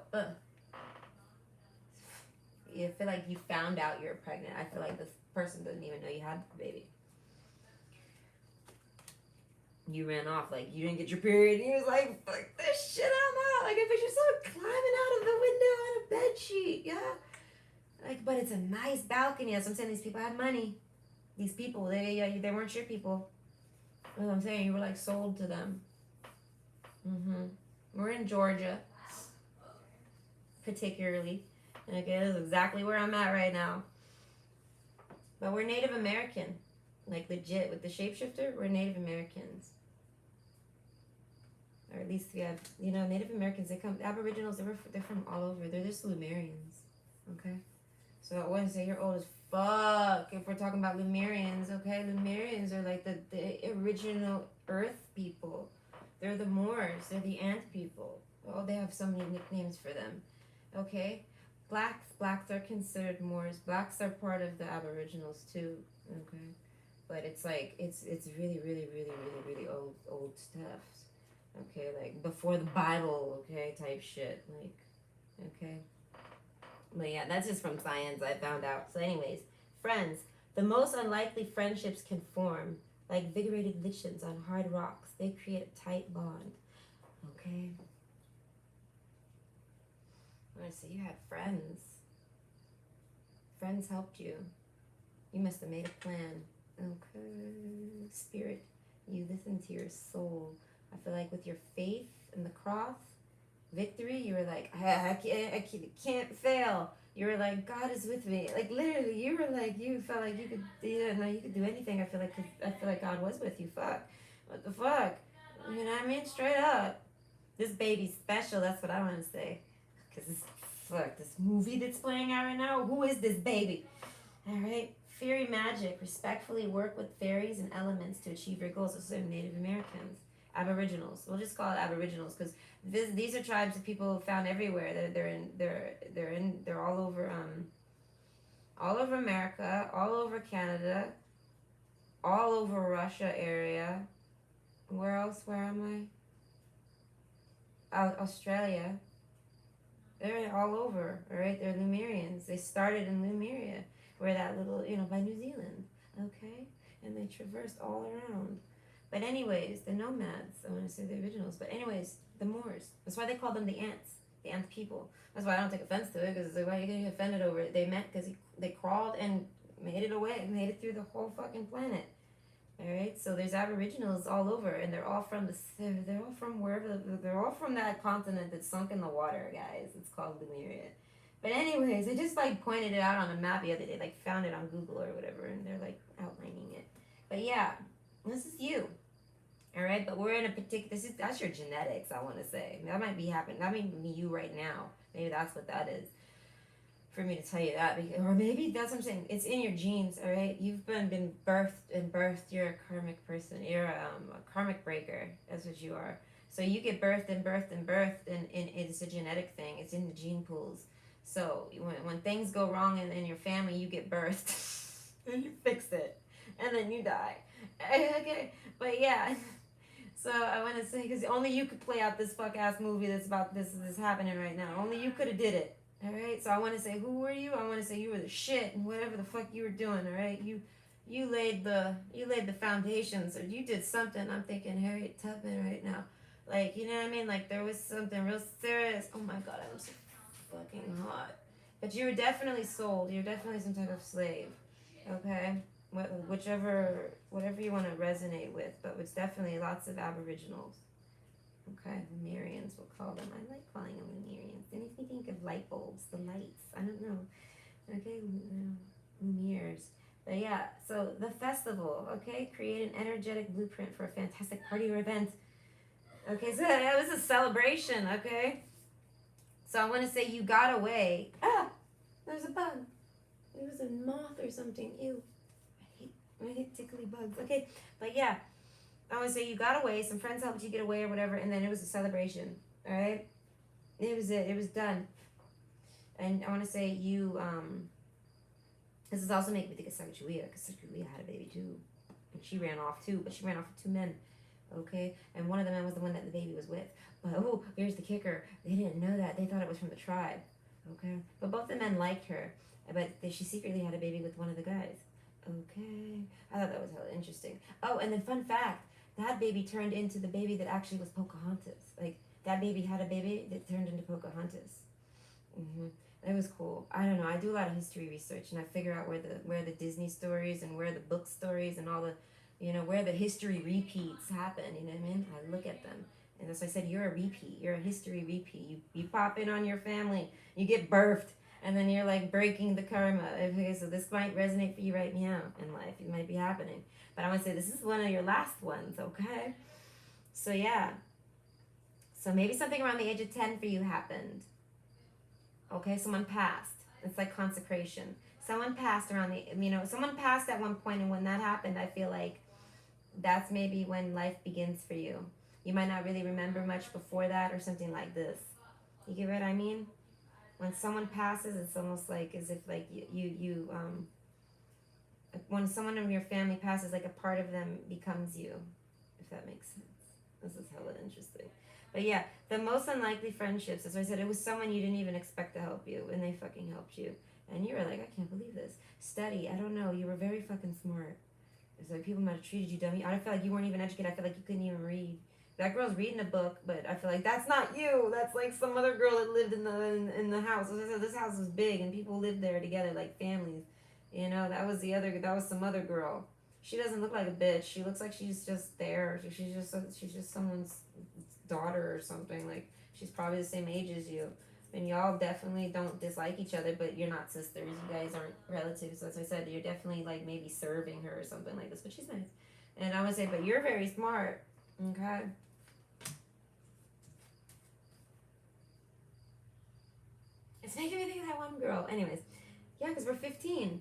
[SPEAKER 1] you feel like you found out you were pregnant. I feel like this person didn't even know you had the baby. You ran off like you didn't get your period. And he was like, "Fuck this shit, I'm out." Like I picture someone climbing out of the window on a bed sheet. Yeah. Like, but it's a nice balcony. That's what I'm saying. These people had money. These people, they weren't your people. That's what I'm saying. You were like sold to them. We're in Georgia, particularly. Okay, this is exactly where I'm at right now. But we're Native American, like legit. With the shapeshifter, we're Native Americans. Or at least we have, Native Americans. They come, Aboriginals. They're from all over. They're just Lumerians. Okay. So I wouldn't say you're old as fuck if we're talking about Lemurians, okay? Lemurians are like the original Earth people. They're the Moors. They're the Ant people. Oh, they have so many nicknames for them, okay? Blacks are considered Moors. Blacks are part of the Aboriginals too, okay? But it's like it's really really really really really old stuff, okay? Like before the Bible, okay, type shit, like, okay. But yeah, that's just from science I found out. So anyways, friends. The most unlikely friendships can form like vigorated lichens on hard rocks. They create a tight bond. Okay? So you had friends. Friends helped you. You must have made a plan. Okay. Spirit, you listen to your soul. I feel like with your faith in the cross, victory, you were like, I can't fail. You were like, God is with me. Like literally, you were like, you felt like you could, you could do anything. I feel like God was with you. Fuck, what the fuck? You know what I mean? Straight up, this baby's special. That's what I want to say. Cause this movie that's playing out right now. Who is this baby? All right, Fairy magic. Respectfully work with fairies and elements to achieve your goals. Those are Native Americans. Aboriginals. We'll just call it Aboriginals because these are tribes of people found everywhere. They're all over America, all over Canada, all over Russia area. Where else? Where am I? Australia. They're all over, all right? They're Lemurians. They started in Lemuria, where that little, by New Zealand, okay? And they traversed all around. But anyways, the nomads, I want to say the originals, but anyways, the Moors. That's why they call them the ants people. That's why I don't take offense to it, because it's like, why are you getting offended over it? They meant because they crawled and made it away, made it through the whole fucking planet. All right, so there's Aboriginals all over, and they're all from they're all from wherever, they're all from that continent that's sunk in the water, guys. It's called Lemuria. But anyways, I just like pointed it out on a map the other day, like found it on Google or whatever, and they're like outlining it. But yeah, this is you. All right, but we're in a particular. That's your genetics. I want to say that might be happening. That might be you right now. Maybe that's what that is. For me to tell you that, or maybe that's what I'm saying. It's in your genes, all right. You've been birthed. You're a karmic person. You're a karmic breaker. That's what you are. So you get birthed, and it's a genetic thing. It's in the gene pools. So when things go wrong in your family, you get birthed, and you fix it, and then you die. Okay, but yeah. So I want to say, because only you could play out this fuck ass movie that's about this happening right now. Only you could have did it. All right, so I want to say, who were you? I want to say you were the shit, and whatever the fuck you were doing. All right, you laid the foundations, or you did something. I'm thinking Harriet Tubman right now, like, you know what I mean? Like there was something real serious. Oh my god, I'm so fucking hot. But you were definitely sold. You're definitely some type of slave. Okay, whatever you want to resonate with, but it's definitely lots of Aboriginals. Okay, Lemurians, we'll call them. I like calling them Lemurians. They make me think of light bulbs, the lights. I don't know. Okay, Lumières. But yeah, so the festival, okay? Create an energetic blueprint for a fantastic party or event. Okay, so it was a celebration, okay? So I want to say you got away. Ah! There's a bug. It was a moth or something. Ew. I hate tickly bugs. Okay, but yeah. I want to say you got away, some friends helped you get away or whatever, and then it was a celebration, all right? It was done. And I want to say you, this is also making me think of Sacagawea, because Sacagawea had a baby too. And she ran off too, but she ran off with 2 men, okay? And one of the men was the one that the baby was with. But, oh, here's the kicker. They didn't know that. They thought it was from the tribe, okay? But both the men liked her, but she secretly had a baby with one of the guys. Okay. I thought that was hella interesting. Oh, and then fun fact. That baby turned into the baby that actually was Pocahontas. Like, that baby had a baby that turned into Pocahontas. It was cool. I don't know. I do a lot of history research, and I figure out where the Disney stories and where the book stories and all the, where the history repeats happen. You know what I mean? I look at them. And as I said, you're a repeat. You're a history repeat. You pop in on your family. You get birthed. And then you're like breaking the karma. Okay, so this might resonate for you right now in life. It might be happening. But I want to say this is one of your last ones, okay? So yeah. So maybe something around the age of 10 for you happened. Okay, someone passed. It's like consecration. Someone passed someone passed at one point, and when that happened, I feel like that's maybe when life begins for you. You might not really remember much before that or something like this. You get what I mean? When someone passes, it's almost like as if like when someone in your family passes, like a part of them becomes you, if that makes sense. This is hella interesting. But yeah, the most unlikely friendships, as I said, it was someone you didn't even expect to help you, and they fucking helped you. And you were like, I can't believe this. Study, I don't know, you were very fucking smart. It's like people might have treated you dummy. I feel like you weren't even educated. I feel like you couldn't even read. That girl's reading a book, but I feel like that's not you. That's like some other girl that lived in the house. As I said, this house was big, and people lived there together like families. That was some other girl. She doesn't look like a bitch. She looks like she's just there. She's just someone's daughter or something. Like she's probably the same age as you. And y'all definitely don't dislike each other, but you're not sisters. You guys aren't relatives. As I said, you're definitely like maybe serving her or something like this, but she's nice. And I would say, but you're very smart. Okay. It's making me think of that one girl. Anyways, yeah, because we're 15.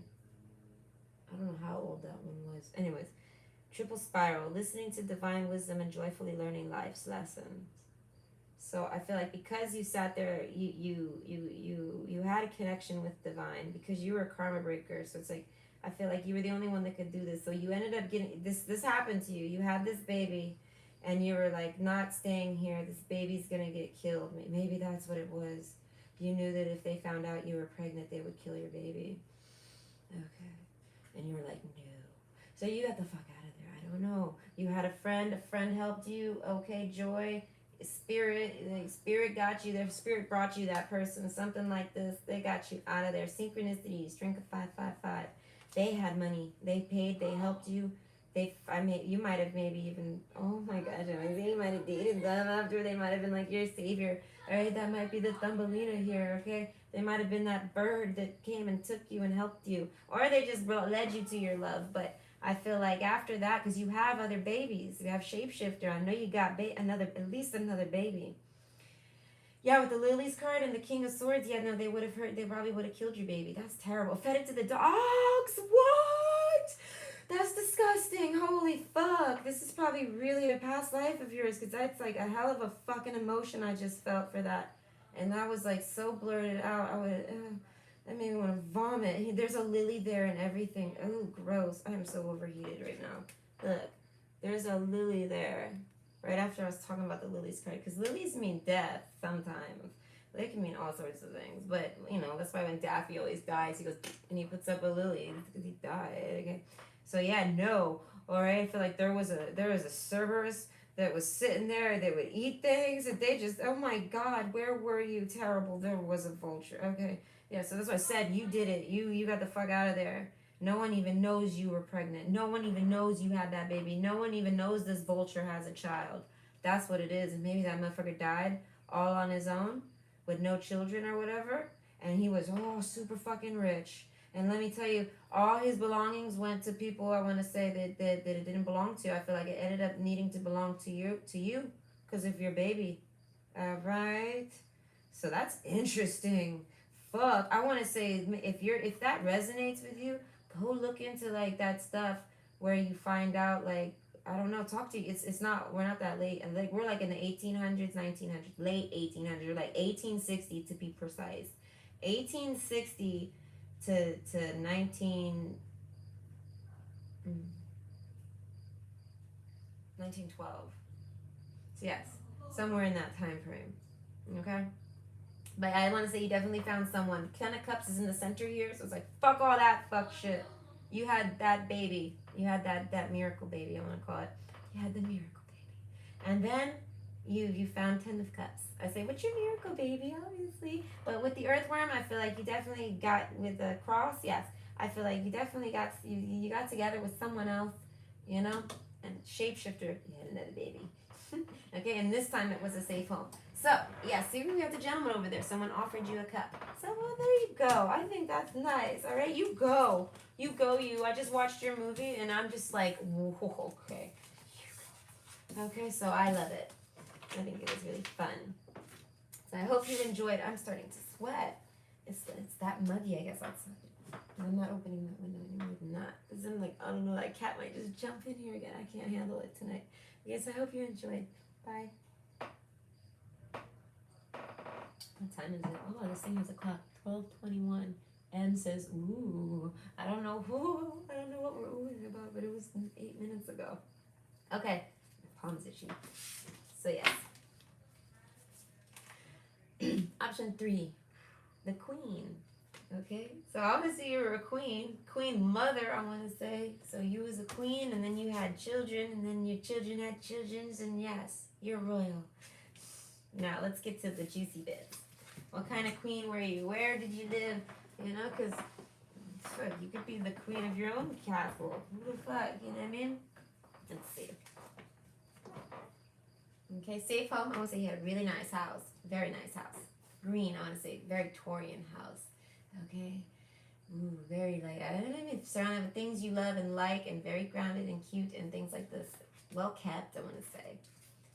[SPEAKER 1] I don't know how old that one was. Anyways, triple spiral, listening to divine wisdom and joyfully learning life's lessons. So I feel like because you sat there, you had a connection with divine because you were a karma breaker. So it's like I feel like you were the only one that could do this. So you ended up getting this. This happened to you. You had this baby, and you were like not staying here. This baby's gonna get killed. Maybe that's what it was. You knew that if they found out you were pregnant, they would kill your baby. Okay, and you were like, no. So you got the fuck out of there. I don't know. You had a friend. A friend helped you. Okay, joy. Spirit got you. Their spirit brought you that person. Something like this. They got you out of there. Synchronicities. Drink a 555. They had money. They paid. They helped you. You might have maybe even. Oh my gosh! They might have dated them after. They might have been like your savior. All right, that might be the Thumbelina here. Okay, they might have been that bird that came and took you and helped you, or they just led you to your love. But I feel like after that, because you have other babies, you have shapeshifter. I know you got at least another baby. Yeah, with the Lilies card and the King of Swords, yeah, no, they would have hurt. They probably would have killed your baby. That's terrible. Fed it to the dogs. What? That's disgusting. Holy fuck. This is probably really a past life of yours, because that's like a hell of a fucking emotion I just felt for that. And that was like so blurted out. That made me want to vomit. There's a lily there and everything. Oh, gross. I am so overheated right now. Look, there's a lily there. Right after I was talking about the lilies card, because lilies mean death sometimes. They can mean all sorts of things, but you know that's why when Daffy always dies, he goes and he puts up a lily because he died. Okay, so yeah, no, all right. I feel like there was a Cerberus that was sitting there. They would eat things, and they just, oh my God, where were you? Terrible. There was a vulture. Okay, yeah. So that's what I said. You did it. You got the fuck out of there. No one even knows you were pregnant. No one even knows you had that baby. No one even knows this vulture has a child. That's what it is. And maybe that motherfucker died all on his own with no children or whatever. And he was super fucking rich. And let me tell you, all his belongings went to people I want to say that it didn't belong to. I feel like it ended up needing to belong to you because of your baby. All right. So that's interesting. Fuck. I want to say if that resonates with you, go look into like that stuff where you find out like I don't know, talk to you. It's not we're not that late, and like we're like in the 1800s, 1900s, late 1800s, like 1860 to be precise, 1860 to 1912. So yes, somewhere in that time frame. Okay. But I want to say you definitely found someone. Ten of Cups is in the center here, so it's like fuck all that fuck shit. You had that baby. You had that miracle baby. I want to call it. You had the miracle baby, and then you found Ten of Cups. I say, what's your miracle baby? Obviously, but with the Earthworm, I feel like you definitely got with the cross. Yes, I feel like you definitely got you got together with someone else, you know. And shapeshifter, you had another baby. Okay, and this time it was a safe home. So, yeah, see, we have the gentleman over there. Someone offered you a cup. So, well, there you go. I think that's nice. All right, you go. You go, you. I just watched your movie, and I'm just like, whoa, okay. Okay, so I love it. I think it was really fun. So I hope you enjoyed. I'm starting to sweat. It's that muggy, I guess, outside. I'm not opening that window anymore than that. Because I'm like, I don't know, that cat might just jump in here again. I can't handle it tonight. Yes, I hope you enjoyed. Bye. What time is it? Oh, this thing has a clock. 12:21. M says, ooh. I don't know what we're oohing about, but it was 8 minutes ago. Okay. My palm's itchy. So yes. Option 3. The Queen. Okay, so obviously you were a queen mother, I want to say. So you was a queen, and then you had children, and then your children had children's, and yes, you're royal. Now let's get to the juicy bits. What kind of queen were you? Where did you live? You know, because you could be the queen of your own castle. Who the fuck? You know what I mean? Let's see. Okay, safe home. I want to say you had a really nice house. Very nice house. Green, I want to say Victorian house. Okay. Ooh, very like I don't know, surrounded with things you love and like, and very grounded and cute and things like this. Well kept, I want to say.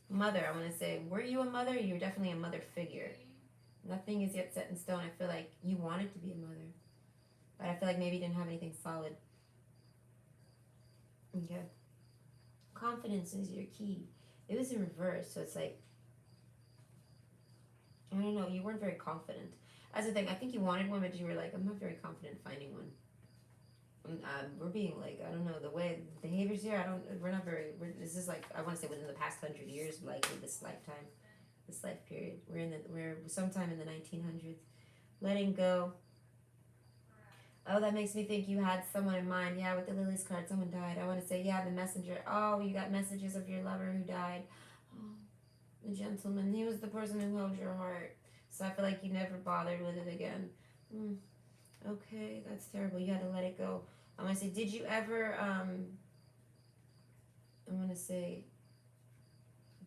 [SPEAKER 1] Mother, I want to say, were you a mother? You were definitely a mother figure. Nothing is yet set in stone. I feel like you wanted to be a mother, but I feel like maybe you didn't have anything solid. Okay. Confidence is your key. It was in reverse, so it's like, I don't know, you weren't very confident. That's the thing. I think you wanted one, but you were like, I'm not very confident finding one. We're being like, I don't know, the way behaviors here. We're not very. This is like, I want to say within the past 100 years, likely this lifetime, this life period. We're sometime in the 1900s. Letting go. Oh, that makes me think you had someone in mind. Yeah, with the Lily's card, someone died. I want to say, yeah, the messenger. Oh, you got messages of your lover who died. Oh, the gentleman. He was the person who held your heart. So I feel like you never bothered with it again. Mm, okay, that's terrible. You had to let it go. I want to say, did you ever, I want to say,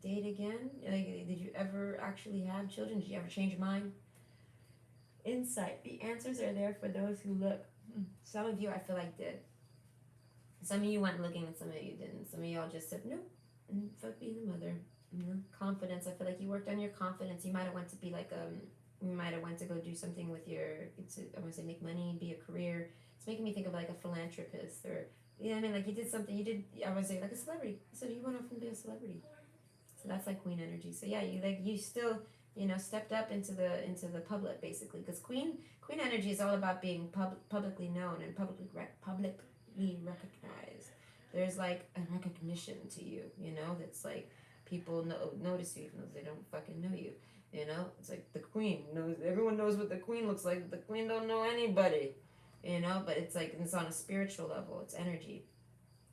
[SPEAKER 1] date again? Like, did you ever actually have children? Did you ever change your mind? Insight. The answers are there for those who look. Some of you, I feel like, did. Some of you went looking and some of you didn't. Some of y'all just said, nope, fuck being a mother. Confidence. I feel like you worked on your confidence. You might have went to be like, you might have went to go do something with your, I want to say make money, be a career. It's making me think of like a philanthropist or, you know what I mean? Like you did something, I would say like a celebrity. So you went off and be a celebrity. So that's like queen energy. So yeah, you still, stepped up into the public basically. Because queen energy is all about being publicly known and publicly recognized. There's like a recognition to you, that's like people notice you even though they don't fucking know you. It's like the queen knows. Everyone knows what the queen looks like. But the queen don't know anybody. But it's like it's on a spiritual level. It's energy.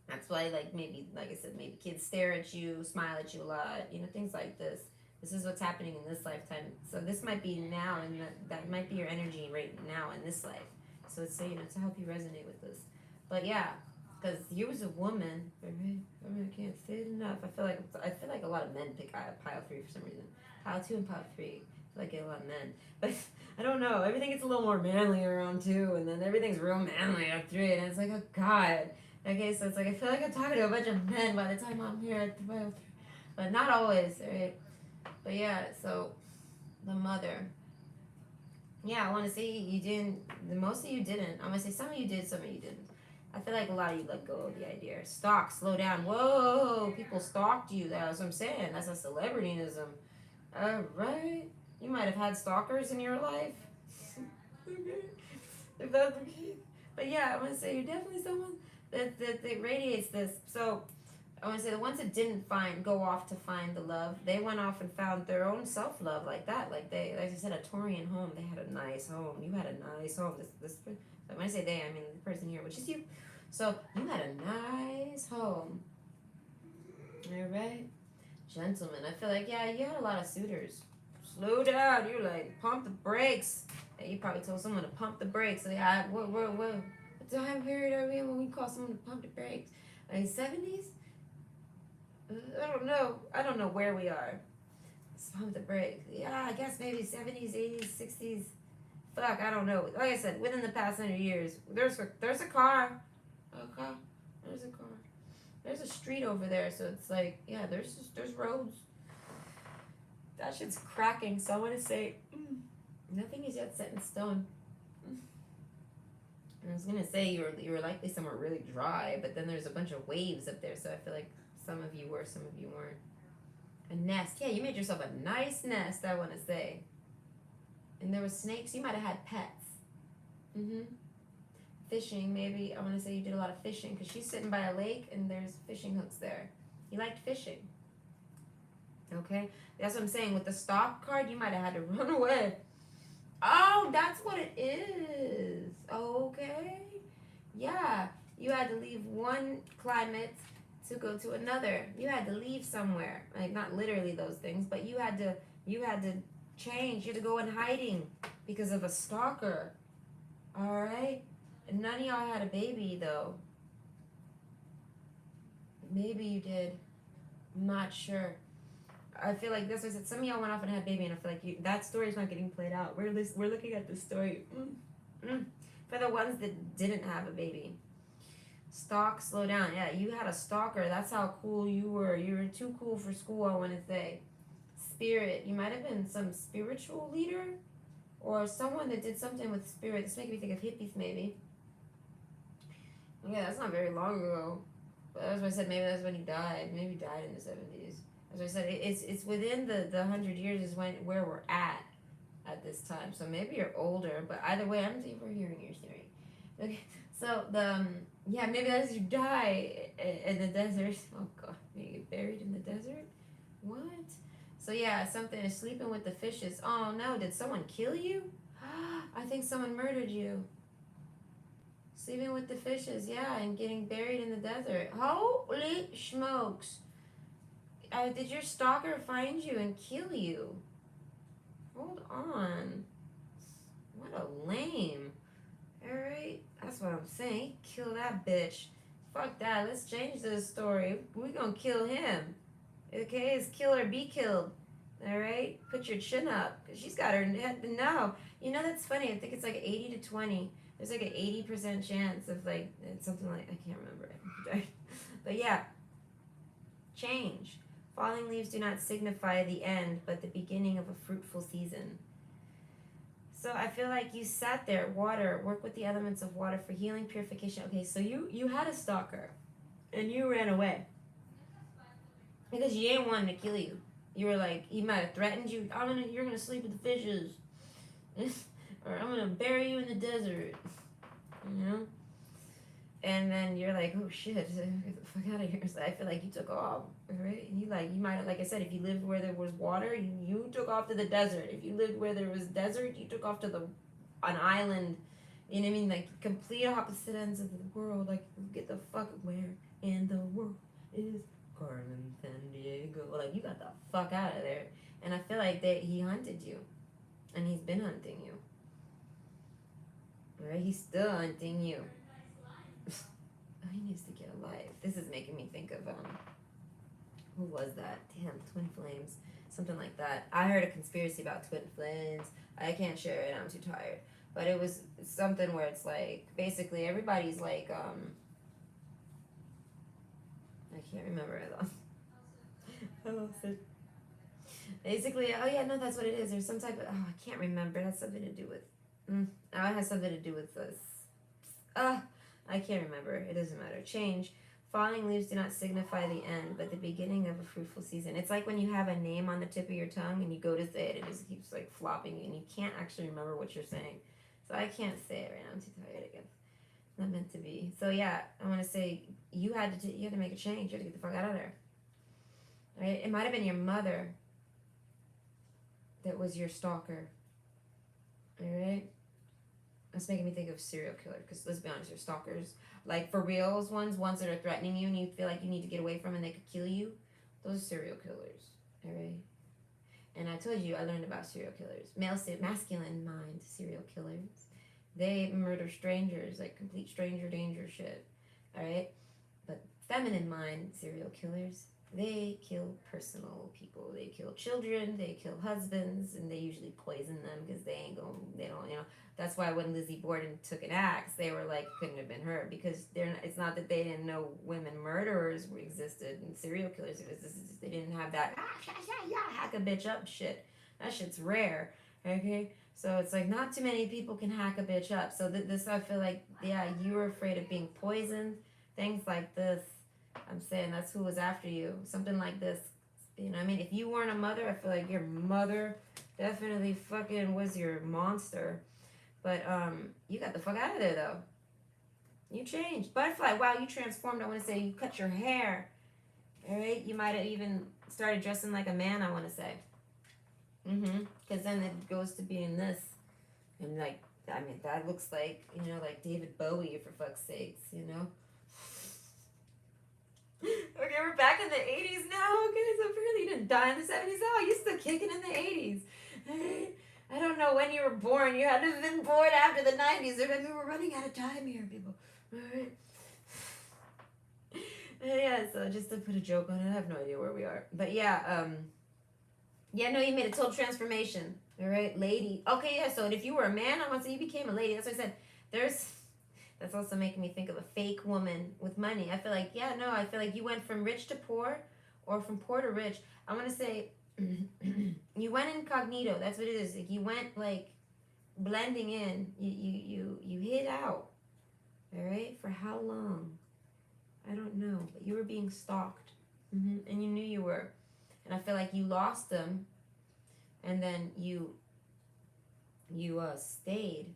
[SPEAKER 1] That's why, like maybe, like I said, maybe kids stare at you, smile at you a lot. Things like this. This is what's happening in this lifetime. So this might be now, and that might be your energy right now in this life. So it's to help you resonate with this. But yeah, because you was a woman. I can't say it enough. I feel like a lot of men pick pile 3 for some reason. Pile 2 and pile 3. I feel like I get a lot of men, but I don't know. Everything gets a little more manly around 2, and then everything's real manly at 3, and it's like, oh god. Okay, so it's like I feel like I'm talking to a bunch of men by the time I'm here at the pile 3, but not always, right? But yeah, so the mother. Yeah, I want to say you didn't. Most of you didn't. I'm gonna say some of you did, some of you didn't. I feel like a lot of you let go of the idea. Stalk, slow down. Whoa, people stalked you. That's what I'm saying. That's a celebrityism. All right. You might have had stalkers in your life. If that's the case. But yeah, I want to say you're definitely someone that radiates this. So I want to say the ones that didn't go off to find the love, they went off and found their own self-love like that. Like I said, a Taurian home. They had a nice home. You had a nice home. When I say they, I mean the person here, which is you. So you had a nice home. All right. Gentlemen, I feel like, yeah, you had a lot of suitors. Slow down. You're like, pump the brakes. And you probably told someone to pump the brakes. Like, what time period are we in when we call someone to pump the brakes? Like 70s? I don't know where we are. Let's pump the brakes. Yeah, I guess maybe 70s, 80s, 60s. Fuck, I don't know. Like I said, within the past 100 years, there's a car. Okay, there's a car. There's a street over there, so it's like, yeah, there's roads. That shit's cracking. So I want to say, nothing is yet set in stone. I was gonna say you were likely somewhere really dry, but then there's a bunch of waves up there, so I feel like some of you were, some of you weren't. A nest. Yeah, you made yourself a nice nest, I want to say. And there were snakes. You might have had pets. Fishing, maybe. I want to say you did a lot of fishing because she's sitting by a lake and there's fishing hooks there. You liked fishing. Okay? That's what I'm saying. With the stalk card, you might have had to run away. Oh, that's what it is. Okay. Yeah. You had to leave one climate to go to another. You had to leave somewhere. Like, not literally those things, but you had to change. You had to go in hiding because of a stalker. All right? And none of y'all had a baby, though. Maybe you did. I'm not sure. I feel like that's what I said. Some of y'all went off and had a baby, and I feel like that story's not getting played out. We're looking at the story. For the ones that didn't have a baby. Stalk, slow down. Yeah, you had a stalker. That's how cool you were. You were too cool for school, I want to say. Spirit. You might have been some spiritual leader or someone that did something with spirit. This making me think of hippies, maybe. Yeah, that's not very long ago. That's why I said maybe that's when he died. Maybe he died in the 70s. As I said, it's within the 100 years is where we're at this time. So maybe you're older, but either way, I'm hearing your theory. Okay, so yeah, maybe that's you die in the desert. Oh god, you get buried in the desert. What? So yeah, something is sleeping with the fishes. Oh no, did someone kill you? I think someone murdered you. Sleeping with the fishes, yeah, and getting buried in the desert. Holy smokes! Did your stalker find you and kill you? Hold on. What a lame. Alright, that's what I'm saying. Kill that bitch. Fuck that. Let's change this story. We're gonna kill him. Okay, it's kill or be killed. Alright? Put your chin up. Cause she's got her head. No. You know, that's funny. I think it's like 80 to 20. There's like an 80% chance of like, it's something like, I can't remember it. But yeah. Change. Falling leaves do not signify the end, but the beginning of a fruitful season. So I feel like you sat there, water, work with the elements of water for healing, purification. Okay, so you had a stalker, and you ran away. Because you didn't want him to kill you. You were like, he might have threatened you. You're gonna sleep with the fishes. Or I'm gonna bury you in the desert. You know? And then you're like, oh shit, get the fuck out of here. So I feel like you took off, right? And you might have, like I said, if you lived where there was water, you took off to the desert. If you lived where there was desert, you took off to an island. You know what I mean? Like complete opposite ends of the world. Like get the fuck where in the world is Carmen Sandiego? Like you got the fuck out of there. And I feel like he hunted you, and he's been hunting you. Right? He's still hunting you. He needs to get a life. This is making me think of who was that? Damn, twin flames, something like that. I heard a conspiracy about twin flames. I can't share it. I'm too tired. But it was something where it's like basically everybody's like I can't remember it though. Basically, oh yeah, no, that's what it is. There's some type of I can't remember. It has something to do with. It has something to do with this. I can't remember. It doesn't matter. Change. Falling leaves do not signify the end, but the beginning of a fruitful season. It's like when you have a name on the tip of your tongue and you go to say it, it just keeps like flopping and you can't actually remember what you're saying. So I can't say it right now. I'm too tired again. Not meant to be. So yeah, I want to say you had to make a change. You had to get the fuck out of there. Right? It might have been your mother that was your stalker. All right. That's making me think of serial killer, because let's be honest, your stalkers, like for reals ones that are threatening you and you feel like you need to get away from and they could kill you, those are serial killers, alright? And I told you I learned about serial killers. Masculine mind serial killers. They murder strangers, like complete stranger danger shit, alright? But feminine mind serial killers, they kill personal people. They kill children, they kill husbands, and they usually poison them because they don't, you know. That's why when Lizzie Borden took an axe, they were like, couldn't have been her, because it's not that they didn't know women murderers existed and serial killers existed. They didn't have that, hack a bitch up shit. That shit's rare, okay? So it's like not too many people can hack a bitch up. So this, I feel like, yeah, you were afraid of being poisoned, things like this. I'm saying that's who was after you. Something like this. You know what I mean? If you weren't a mother, I feel like your mother definitely fucking was your monster. But you got the fuck out of there though. You changed. Butterfly, wow, you transformed. I want to say you cut your hair. Alright? You might have even started dressing like a man, I want to say. Because then it goes to being this. And like, I mean, that looks like, you know, like David Bowie, for fuck's sakes, you know? Okay, we're back in the 80s now. Okay, so apparently you didn't die in the 70s. Oh, you're still kicking in the 80s. Right? I don't know when you were born. You had to have been born after the 90s. Or maybe we're running out of time here, people. Alright. Yeah, so just to put a joke on it, I have no idea where we are. But yeah, no, you made a total transformation. Alright, lady. Okay, yeah, so if you were a man, I want to say you became a lady. That's what I said. That's also making me think of a fake woman with money. I feel like, I feel like you went from rich to poor, or from poor to rich. I want to say, you went incognito. That's what it is. Like you went like blending in. You hid out. All right. For how long? I don't know, but you were being stalked, and you knew you were, and I feel like you lost them, and then you stayed.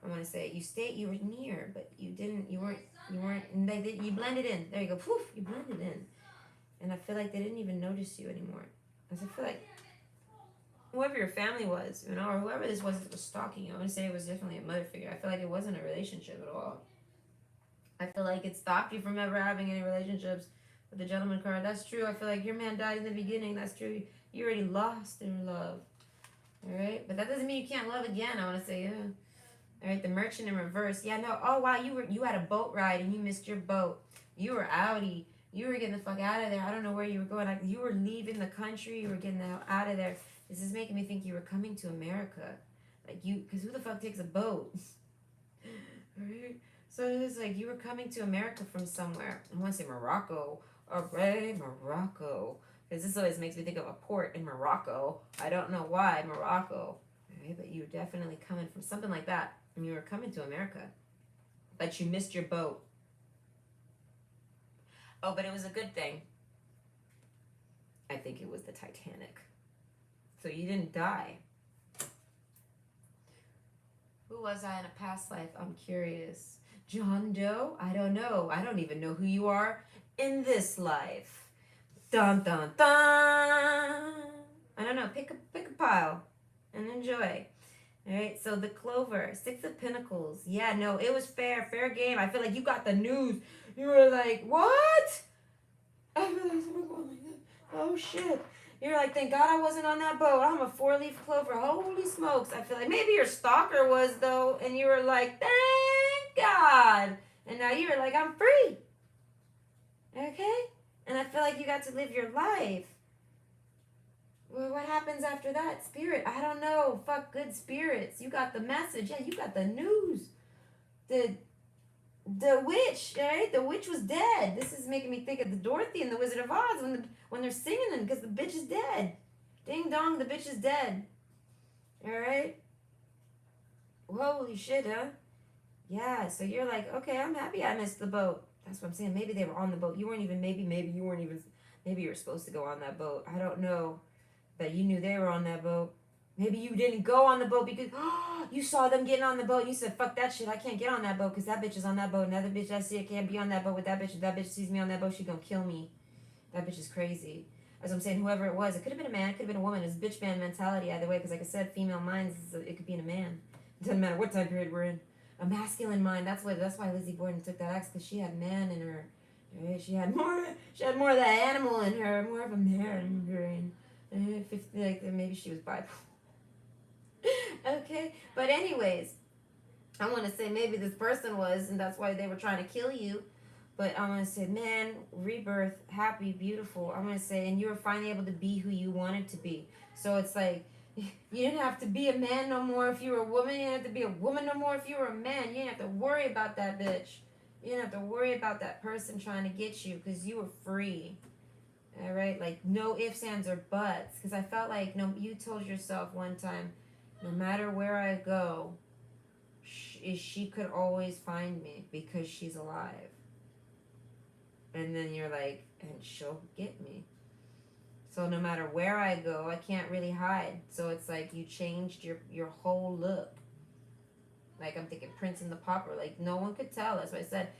[SPEAKER 1] I want to say you stayed. You were near, but you didn't. You weren't. You weren't. And they did. You blended in. There you go. Poof. You blended in, and I feel like they didn't even notice you anymore. Because I feel like whoever your family was, or whoever this was that was stalking you, I want to say it was definitely a mother figure. I feel like it wasn't a relationship at all. I feel like it stopped you from ever having any relationships with the gentleman card. That's true. I feel like your man died in the beginning. That's true. You already lost in love. All right, but that doesn't mean you can't love again. I want to say, yeah. All right, the merchant in reverse. Yeah, no. Oh wow, you had a boat ride and you missed your boat. You were outie. You were getting the fuck out of there. I don't know where you were going. Like you were leaving the country. You were getting the hell out of there. This is making me think you were coming to America. Like because who the fuck takes a boat? All right. So it's like you were coming to America from somewhere. I want to say Morocco. All right, Morocco. Because this always makes me think of a port in Morocco. I don't know why Morocco. All right, but you were definitely coming from something like that. And you were coming to America. But you missed your boat. Oh, but it was a good thing. I think it was the Titanic. So you didn't die. Who was I in a past life? I'm curious. John Doe? I don't know. I don't even know who you are in this life. Dun dun dun. I don't know. Pick a pile and enjoy. All right, so the clover, 6 of Pentacles. Yeah, no, it was fair game. I feel like you got the news. You were like, what? I feel like, oh my God. Oh shit. You're like, thank God I wasn't on that boat. I'm a 4-leaf clover. Holy smokes. I feel like maybe your stalker was though, and you were like, thank God. And now you're like, I'm free. Okay? And I feel like you got to live your life. Well, what happens after that? Spirit, I don't know. Fuck good spirits. You got the message. Yeah, you got the news. The witch, right? The witch was dead. This is making me think of the Dorothy and the Wizard of Oz when they're singing them because the bitch is dead. Ding dong, the bitch is dead. All right? Holy shit, huh? Yeah, so you're like, okay, I'm happy I missed the boat. That's what I'm saying. Maybe they were on the boat. You weren't even, maybe you weren't even, maybe you were supposed to go on that boat. I don't know. But you knew they were on that boat. Maybe you didn't go on the boat because you saw them getting on the boat and you said, fuck that shit, I can't get on that boat because that bitch is on that boat. Another bitch I see, I can't be on that boat with that bitch. If that bitch sees me on that boat, she gonna kill me. That bitch is crazy. As I'm saying, whoever it was, it could have been a man, it could have been a woman. It's bitch man mentality either way because like I said, female minds, it could be in a man. It doesn't matter what time period we're in. A masculine mind, that's why Lizzie Borden took that axe because she had man in her. Right? She had more of that animal in her, more of a man brain. Like maybe she was bipolar. Okay, but anyways, I want to say maybe this person was, and that's why they were trying to kill you. But I want to say, man, rebirth, happy, beautiful. I want to say, and you were finally able to be who you wanted to be. So it's like you didn't have to be a man no more if you were a woman. You didn't have to be a woman no more if you were a man. You didn't have to worry about that bitch. You didn't have to worry about that person trying to get you because you were free. All right, like no ifs, ands, or buts. Because I felt like you told yourself one time, no matter where I go, she could always find me because she's alive. And then you're like, and she'll get me. So no matter where I go, I can't really hide. So it's like you changed your whole look. Like I'm thinking Prince and the Pauper. Like no one could tell. That's why I said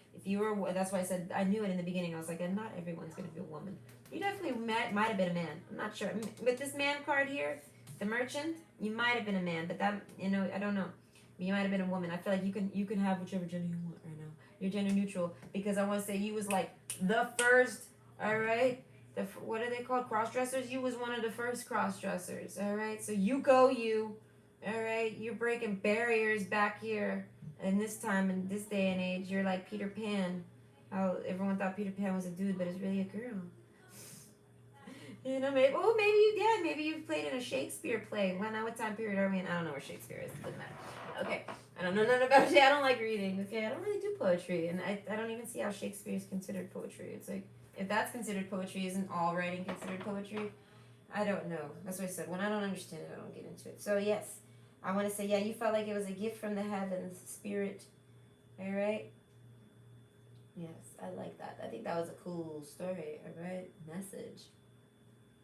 [SPEAKER 1] that's why I said I knew it in the beginning. I was like, and not everyone's gonna be a woman. You definitely might have been a man. I'm not sure. With this man card here, the merchant, you might have been a man, but that I don't know. You might have been a woman. I feel like you can have whichever gender you want right now. You're gender neutral because I want to say you was like the first. All right. What are they called? Cross dressers. You was one of the first cross dressers. All right. So you go you. All right. You're breaking barriers back here. And this time in this day and age, you're like Peter Pan. How everyone thought Peter Pan was a dude, but it's really a girl. Maybe you've played in a Shakespeare play. What time period are we in? I don't know where Shakespeare is. It doesn't matter. Okay. I don't know nothing about it. I don't like reading. Okay. I don't really do poetry. And I don't even see how Shakespeare is considered poetry. It's like, if that's considered poetry, isn't all writing considered poetry? I don't know. That's what I said. When I don't understand it, I don't get into it. So, yes. I want to say, yeah, you felt like it was a gift from the heavens, spirit. All right? Yes, I like that. I think that was a cool story. All right, message.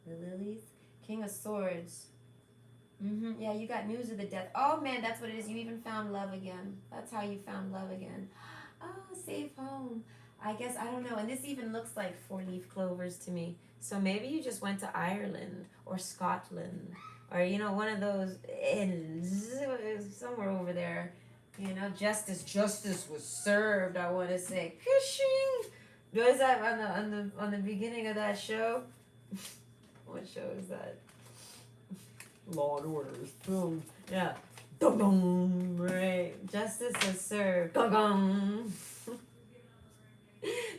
[SPEAKER 1] The lilies, King of Swords. Yeah, you got news of the death. Oh man, that's what it is. You even found love again. That's how you found love again. Oh, safe home. I guess I don't know. And this even looks like four-leaf clovers to me. So maybe you just went to Ireland or Scotland or one of those inns somewhere over there. Justice was served. I want to say, Cushing. Was that on the beginning of that show? What show is that? Law and Order. Boom. Yeah. Dum dum. Right. Justice was served. Dum dum.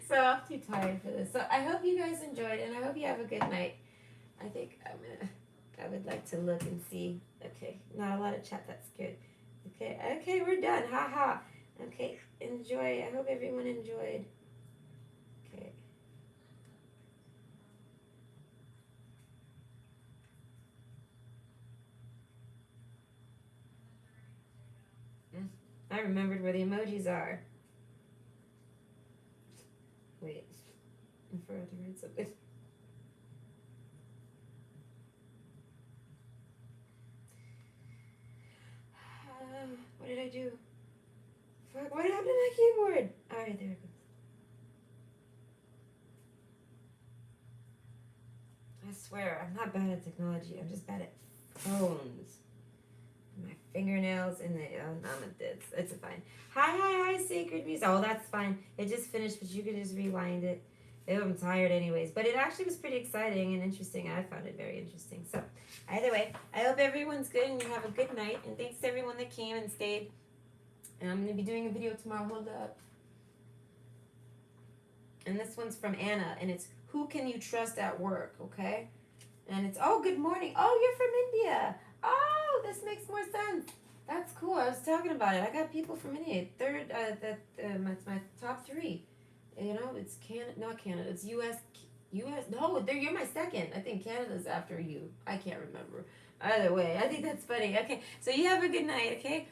[SPEAKER 1] So I'm too tired for this. So I hope you guys enjoyed, and I hope you have a good night. I think I would like to look and see. Okay, not a lot of chat. That's good. Okay, we're done. Ha ha. Okay, enjoy. I hope everyone enjoyed. Okay. I remembered where the emojis are. Wait, I forgot to write something. What did I do? Fuck, what happened to my keyboard? Alright, there it goes. I swear, I'm not bad at technology. I'm just bad at phones. My fingernails and it's fine. Hi, Sacred Beast. Oh, that's fine. It just finished, but you can just rewind it. I'm tired anyways. But it actually was pretty exciting and interesting. I found it very interesting. So, either way, I hope everyone's good and you have a good night. And thanks to everyone that came and stayed. And I'm going to be doing a video tomorrow. Hold up. And this one's from Anna. And it's, who can you trust at work, okay? And it's, oh, good morning. Oh, you're from India. Oh, this makes more sense. That's cool. I was talking about it. I got people from India. My top three. It's Canada, not Canada. It's U.S. No, you're my second. I think Canada's after you. I can't remember. Either way, I think that's funny. Okay, so you have a good night, okay?